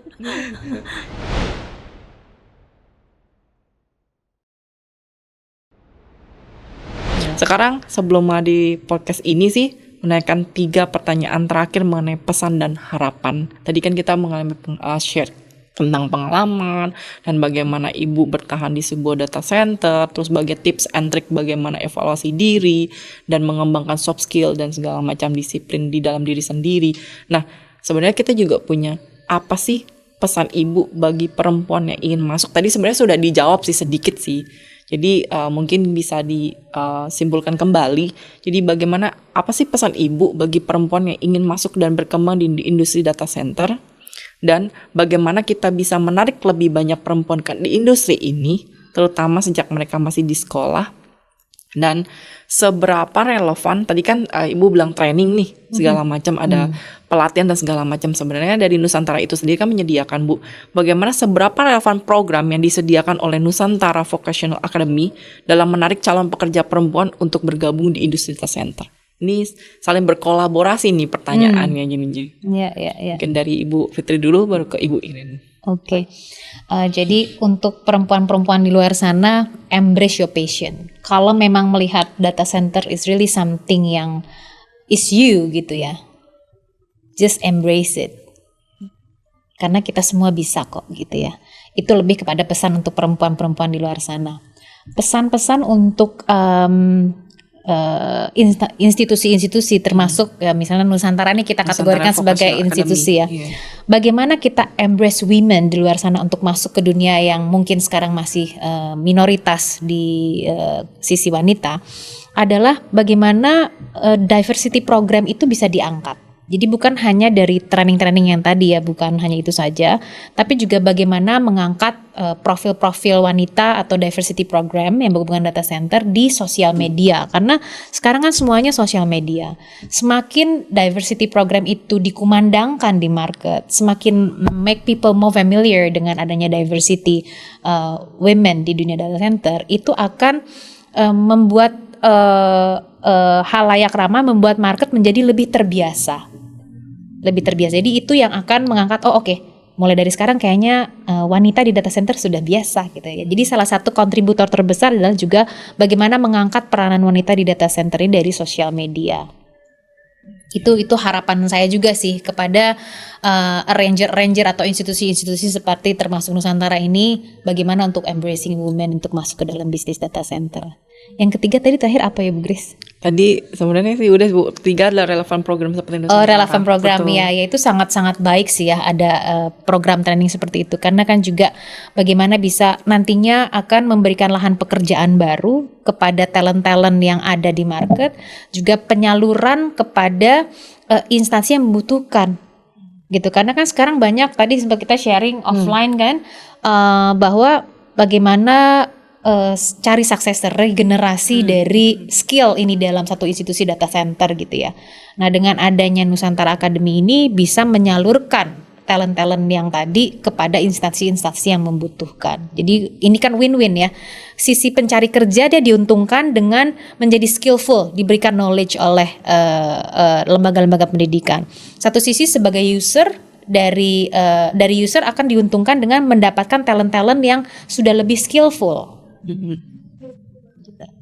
Speaker 3: Sekarang sebelum di podcast ini sih menaikkan 3 pertanyaan terakhir mengenai pesan dan harapan. Tadi kan kita mengalami share tentang pengalaman dan bagaimana ibu bertahan di sebuah data center, terus sebagai tips and trick bagaimana evaluasi diri dan mengembangkan soft skill dan segala macam disiplin di dalam diri sendiri. Nah, sebenarnya kita juga punya apa sih pesan ibu bagi perempuan yang ingin masuk? Tadi sebenarnya sudah dijawab sih sedikit sih. Jadi mungkin bisa disimpulkan kembali. Jadi bagaimana apa sih pesan ibu bagi perempuan yang ingin masuk dan berkembang di industri data center? Dan bagaimana kita bisa menarik lebih banyak perempuan di industri ini, terutama sejak mereka masih di sekolah. Dan seberapa relevan, tadi kan ibu bilang training nih, segala macam ada pelatihan dan segala macam. Sebenarnya dari Nusantara itu sendiri kan menyediakan, Bu. Bagaimana seberapa relevan program yang disediakan oleh Nusantara Vocational Academy dalam menarik calon pekerja perempuan untuk bergabung di industri data center. Ini saling berkolaborasi nih pertanyaannya jadi.
Speaker 1: Iya.
Speaker 3: Mungkin dari Ibu Fitri dulu baru ke Ibu Iren.
Speaker 1: Oke. Jadi untuk perempuan-perempuan di luar sana, embrace your passion. Kalau memang melihat data center is really something yang is you gitu ya, just embrace it. Karena kita semua bisa kok gitu ya. Itu lebih kepada pesan untuk perempuan-perempuan di luar sana. Pesan-pesan untuk institusi-institusi termasuk ya, misalnya Nusantara ini kita kategorikan sebagai institusi ya. Bagaimana kita embrace women di luar sana untuk masuk ke dunia yang mungkin sekarang masih minoritas di sisi wanita adalah bagaimana diversity program itu bisa diangkat. Jadi bukan hanya dari training-training yang tadi ya, bukan hanya itu saja, tapi juga bagaimana mengangkat profil-profil wanita atau diversity program yang berhubungan data center di sosial media. Karena sekarang kan semuanya sosial media. Semakin diversity program itu dikumandangkan di market, semakin make people more familiar dengan adanya diversity women di dunia data center, itu akan membuat halayak ramah, membuat market menjadi lebih terbiasa. Jadi itu yang akan mengangkat mulai dari sekarang kayaknya wanita di data center sudah biasa gitu ya. Jadi salah satu kontributor terbesar adalah juga bagaimana mengangkat peranan wanita di data center ini dari sosial media. Itu harapan saya juga sih kepada arranger atau institusi-institusi seperti termasuk Nusantara ini, bagaimana untuk embracing women untuk masuk ke dalam bisnis data center. Yang ketiga tadi terakhir apa ya Bu Grace?
Speaker 3: Tadi sebenarnya sih udah Bu, 3 adalah relevan program seperti Nusantara.
Speaker 1: Oh, relevan program.
Speaker 3: Betul.
Speaker 1: Ya itu sangat-sangat baik sih ya ada program training seperti itu, karena kan juga bagaimana bisa nantinya akan memberikan lahan pekerjaan baru kepada talent-talent yang ada di market, juga penyaluran kepada instansi yang membutuhkan gitu. Karena kan sekarang banyak, tadi sempat kita sharing offline kan, bahwa bagaimana cari successor, regenerasi dari skill ini dalam satu institusi data center gitu ya. Nah, dengan adanya Nusantara Academy ini bisa menyalurkan talent-talent yang tadi kepada instansi-instansi yang membutuhkan. Jadi ini kan win-win ya. Sisi pencari kerja dia diuntungkan dengan menjadi skillful, diberikan knowledge oleh lembaga-lembaga pendidikan. Satu sisi sebagai user dari user akan diuntungkan dengan mendapatkan talent-talent yang sudah lebih skillful.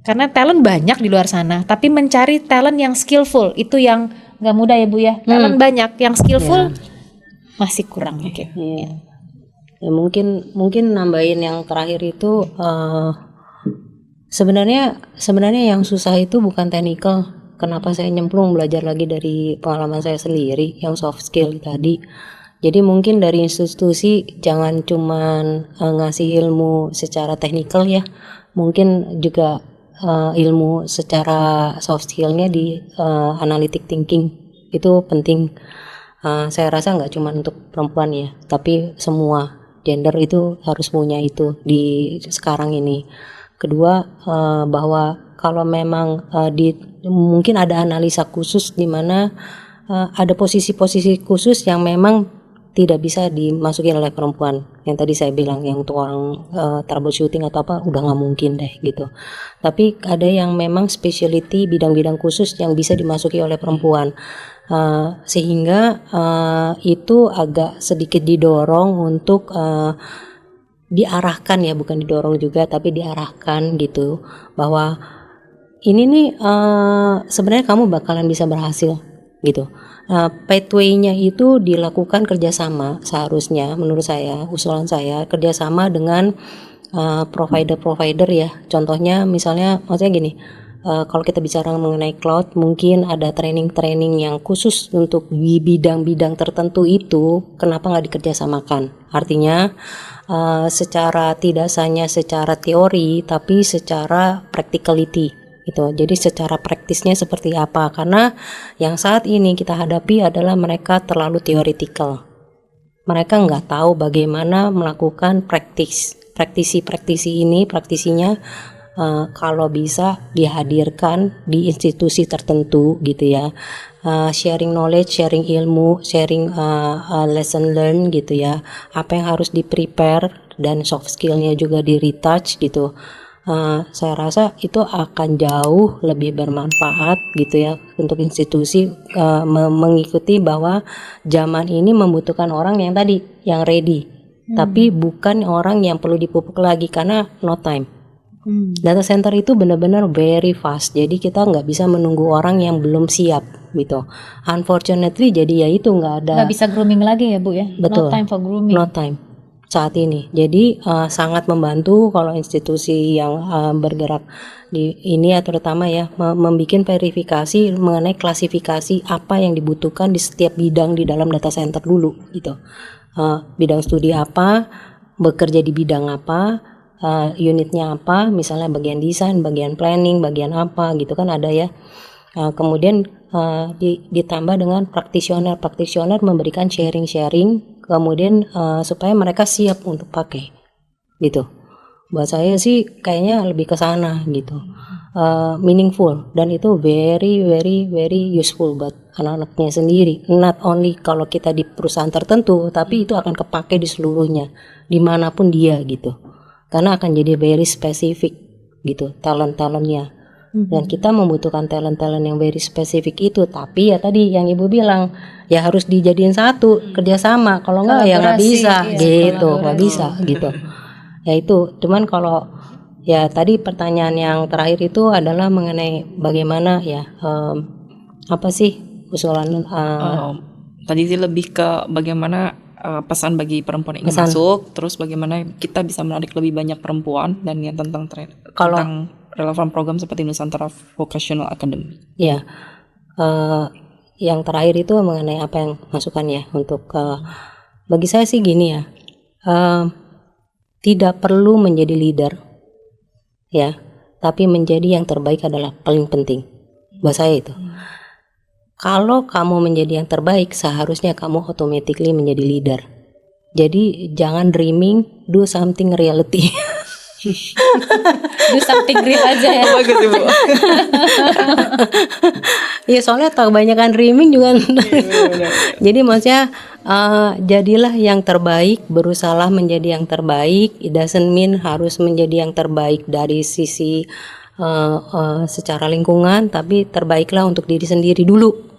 Speaker 1: Karena talent banyak di luar sana, tapi mencari talent yang skillful itu yang nggak mudah ya Bu ya. Talent banyak, yang skillful masih kurang mungkin.
Speaker 2: Iya. Ya mungkin nambahin yang terakhir itu sebenarnya yang susah itu bukan technical. Kenapa saya nyemplung belajar lagi dari pengalaman saya sendiri yang soft skill tadi. Jadi mungkin dari institusi jangan cuman ngasih ilmu secara teknikal ya, mungkin juga ilmu secara soft skillnya di analytic thinking itu penting. Saya rasa nggak cuma untuk perempuan ya, tapi semua gender itu harus punya itu di sekarang ini. Kedua, bahwa kalau memang mungkin ada analisa khusus di mana ada posisi-posisi khusus yang memang tidak bisa dimasuki oleh perempuan. Yang tadi saya bilang yang untuk orang troubleshooting atau apa udah nggak mungkin deh gitu. Tapi ada yang memang specialty bidang-bidang khusus yang bisa dimasuki oleh perempuan. Sehingga itu agak sedikit didorong untuk diarahkan ya, bukan didorong juga tapi diarahkan gitu, bahwa ini nih sebenarnya kamu bakalan bisa berhasil gitu. Pathway-nya itu dilakukan kerjasama seharusnya, menurut saya, usulan saya kerjasama dengan provider-provider ya. Contohnya misalnya, maksudnya gini, kalau kita bicara mengenai cloud, mungkin ada training-training yang khusus untuk di bidang-bidang tertentu itu, kenapa nggak dikerjasamakan? Artinya secara tidak hanya secara teori, tapi secara practicality. Gitu. Jadi secara praktisnya seperti apa? Karena yang saat ini kita hadapi adalah mereka terlalu theoretical. Mereka nggak tahu bagaimana melakukan praktisinya kalau bisa dihadirkan di institusi tertentu gitu ya. Sharing knowledge, sharing ilmu, sharing lesson learn gitu ya. Apa yang harus di prepare dan soft skillnya juga di retouch gitu. Saya rasa itu akan jauh lebih bermanfaat gitu ya untuk institusi mengikuti bahwa zaman ini membutuhkan orang yang tadi yang ready, tapi bukan orang yang perlu dipupuk lagi karena no time. Data center itu benar-benar very fast, jadi kita nggak bisa menunggu orang yang belum siap gitu. Unfortunately, jadi ya itu nggak
Speaker 1: bisa grooming lagi ya Bu ya.
Speaker 2: Betul.
Speaker 1: No time for grooming.
Speaker 2: No time saat ini. Jadi sangat membantu kalau institusi yang bergerak di ini ya, terutama ya membuat verifikasi mengenai klasifikasi apa yang dibutuhkan di setiap bidang di dalam data center dulu gitu. Bidang studi apa, bekerja di bidang apa, unitnya apa, misalnya bagian desain, bagian planning, bagian apa gitu kan ada ya. Kemudian ditambah dengan praktisioner memberikan sharing, kemudian supaya mereka siap untuk pakai gitu. Buat saya sih kayaknya lebih ke sana gitu, meaningful, dan itu very very very useful buat anak-anaknya sendiri. Not only kalau kita di perusahaan tertentu, tapi itu akan kepake di seluruhnya, dimanapun dia gitu, karena akan jadi very spesifik gitu talent-talentnya. Dan kita membutuhkan talent-talent yang very spesifik itu. Tapi ya tadi yang Ibu bilang, ya harus dijadiin satu, kerjasama. Kalau enggak ya nggak bisa gitu, nggak bisa gitu. Ya itu, cuman kalau ya tadi pertanyaan yang terakhir itu adalah mengenai bagaimana ya apa sih usulan
Speaker 3: tadi sih lebih ke bagaimana pesan bagi perempuan yang ingin masuk, terus bagaimana kita bisa menarik lebih banyak perempuan dan yang tentang relevan program seperti Nusantara Vocational Academy.
Speaker 2: Ya, yang terakhir itu mengenai apa yang masukan ya untuk bagi saya sih gini ya, tidak perlu menjadi leader ya, tapi menjadi yang terbaik adalah paling penting buat saya itu. Kalau kamu menjadi yang terbaik, seharusnya kamu automatically menjadi leader. Jadi jangan dreaming, do something reality.
Speaker 1: Do something real aja ya.
Speaker 3: Bagus Ibu.
Speaker 2: Ya soalnya kebanyakan dreaming juga. Jadi maksudnya jadilah yang terbaik, berusahalah menjadi yang terbaik. It doesn't mean harus menjadi yang terbaik dari sisi secara lingkungan, tapi terbaiklah untuk diri sendiri dulu.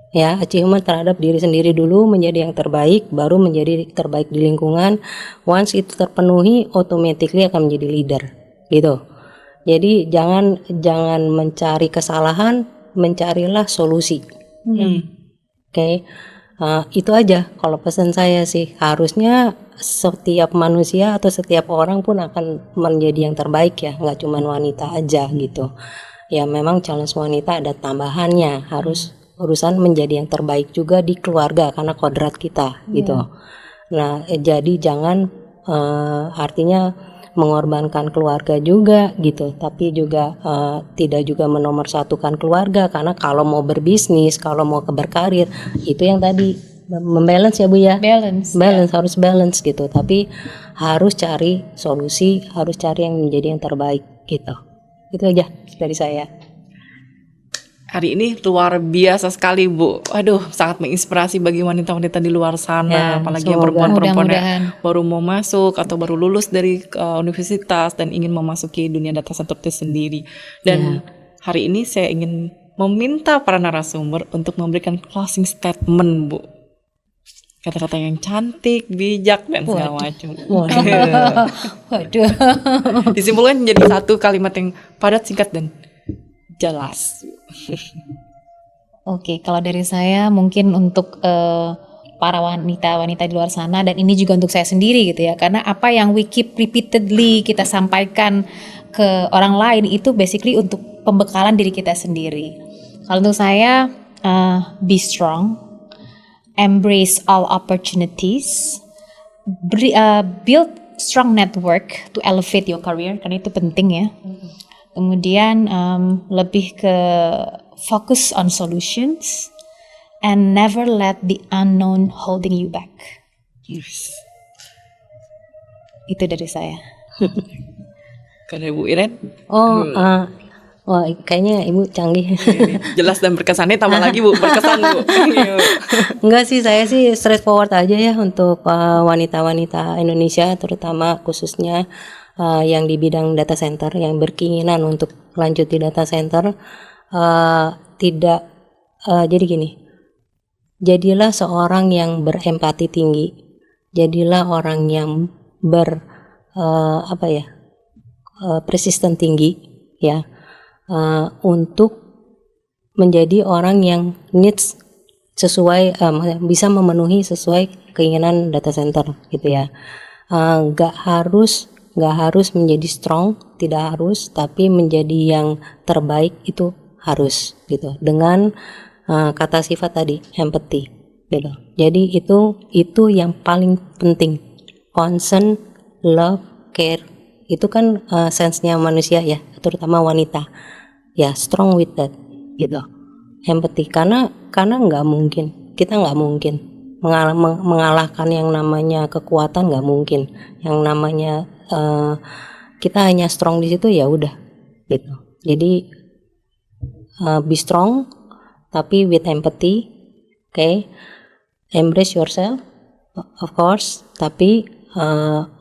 Speaker 2: Ya, achievement terhadap diri sendiri dulu, menjadi yang terbaik, baru menjadi terbaik di lingkungan. Once itu terpenuhi, automatically akan menjadi leader, gitu. Jadi jangan mencari kesalahan, mencarilah solusi. Oke. Itu aja kalau pesan saya sih. Harusnya setiap manusia atau setiap orang pun akan menjadi yang terbaik ya, nggak cuma wanita aja gitu. Ya memang challenge wanita ada tambahannya, harus urusan menjadi yang terbaik juga di keluarga karena kodrat kita gitu. Nah jadi jangan artinya mengorbankan keluarga juga gitu, tapi juga tidak juga menomorsatukan keluarga, karena kalau mau berbisnis, kalau mau berkarir itu yang tadi membalance ya Bu ya.
Speaker 1: Balance.
Speaker 2: Harus balance gitu, tapi harus cari solusi, harus cari yang menjadi yang terbaik gitu. Itu aja dari saya.
Speaker 3: Hari ini luar biasa sekali Bu. Aduh, sangat menginspirasi bagi wanita-wanita di luar sana,
Speaker 2: Ya,
Speaker 3: apalagi yang
Speaker 2: semoga.
Speaker 3: perempuan-perempuan yang
Speaker 1: Mudah-mudahan.
Speaker 3: baru mau masuk atau baru lulus dari universitas dan ingin memasuki dunia data center itu sendiri. Dan hari ini saya ingin meminta para narasumber untuk memberikan closing statement Bu. Kata-kata yang cantik, bijak dan segala macam.
Speaker 1: Waduh.
Speaker 3: Disimpulkan menjadi satu kalimat yang padat, singkat dan jelas.
Speaker 1: Oke, kalau dari saya mungkin untuk para wanita-wanita di luar sana, dan ini juga untuk saya sendiri gitu ya, karena apa yang we keep repeatedly kita sampaikan ke orang lain itu basically untuk pembekalan diri kita sendiri. Kalau untuk saya, be strong, embrace all opportunities, build strong network to elevate your career, karena itu penting ya. Kemudian lebih ke focus on solutions and never let the unknown holding you back.
Speaker 3: Yes.
Speaker 1: Itu dari saya.
Speaker 3: Karena Ibu Iren
Speaker 2: Wah kayaknya Ibu canggih.
Speaker 3: jelas dan berkesannya, tambah lagi Bu, berkesan Bu.
Speaker 2: Enggak sih, saya sih straightforward aja ya untuk wanita-wanita Indonesia, terutama khususnya yang di bidang data center, yang berkeinginan untuk lanjut di data center. Jadi gini, jadilah seorang yang berempati tinggi, jadilah orang yang persisten tinggi ya, untuk menjadi orang yang needs sesuai, bisa memenuhi sesuai keinginan data center gitu ya. Nggak harus menjadi strong, tidak harus, tapi menjadi yang terbaik itu harus gitu, dengan kata sifat tadi, empathy gitu. Jadi itu yang paling penting, concern, love, care, itu kan sense-nya manusia ya, terutama wanita ya, strong with that gitu, empathy, karena nggak mungkin, kita nggak mungkin mengalahkan yang namanya kekuatan, nggak mungkin. Yang namanya kita hanya strong di situ, ya udah gitu. Jadi be strong tapi with empathy, okay? Embrace yourself of course, tapi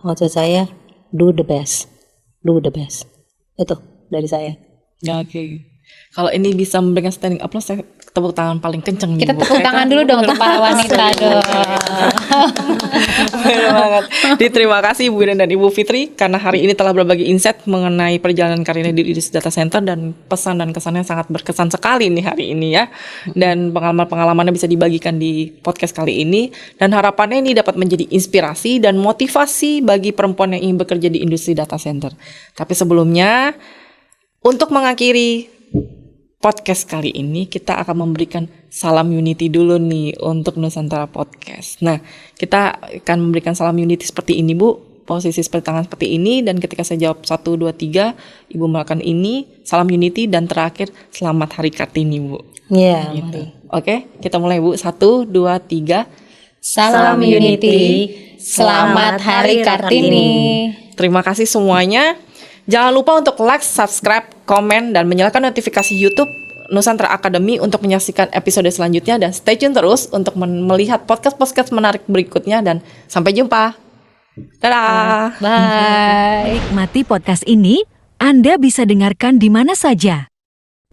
Speaker 2: maksud saya do the best. Itu dari saya.
Speaker 3: Ya, oke. Kalau ini bisa memberikan standing applause, saya tepuk tangan paling kenceng nih,
Speaker 1: Kita
Speaker 3: Bu.
Speaker 1: tepuk tangan dulu dong untuk para wanita dong.
Speaker 3: Benar banget. Terima kasih Ibu Iren dan Ibu Fitri karena hari ini telah berbagi insight mengenai perjalanan karirnya di industri data center, dan pesan dan kesannya sangat berkesan sekali nih hari ini ya. Dan pengalaman-pengalamannya bisa dibagikan di podcast kali ini, dan harapannya ini dapat menjadi inspirasi dan motivasi bagi perempuan yang ingin bekerja di industri data center. Tapi sebelumnya Untuk mengakhiri podcast kali ini, kita akan memberikan salam unity dulu nih untuk Nusantara Podcast. Nah, kita akan memberikan salam unity seperti ini, Bu. Posisi seperti tangan seperti ini, dan ketika saya jawab 1, 2, 3, Ibu melakukan ini, salam unity, dan terakhir selamat Hari Kartini, Bu.
Speaker 2: Iya,
Speaker 3: Gitu.
Speaker 2: mari.
Speaker 3: Oke, kita mulai, Bu. 1, 2, 3.
Speaker 1: Salam unity, selamat Hari Kartini.
Speaker 3: Terima kasih semuanya. Jangan lupa untuk like, subscribe, komen, dan menyalakan notifikasi YouTube Nusantara Academy untuk menyaksikan episode selanjutnya, dan stay tune terus untuk melihat podcast-podcast menarik berikutnya, dan sampai jumpa. Dadah.
Speaker 1: Bye.
Speaker 4: Nikmati podcast ini, Anda bisa dengarkan di mana saja.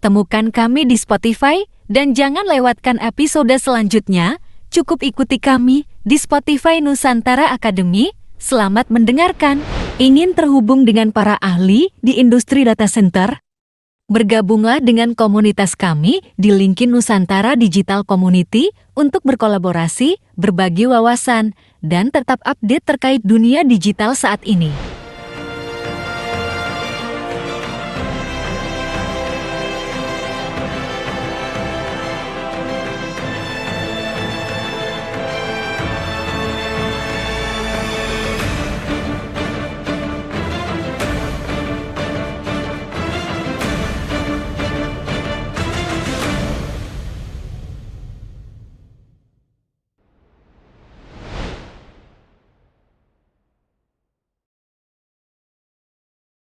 Speaker 4: Temukan kami di Spotify dan jangan lewatkan episode selanjutnya. Cukup ikuti kami di Spotify Nusantara Academy. Selamat mendengarkan. Ingin terhubung dengan para ahli di industri data center? Bergabunglah dengan komunitas kami di LinkedIn Nusantara Digital Community untuk berkolaborasi, berbagi wawasan, dan tetap update terkait dunia digital saat ini.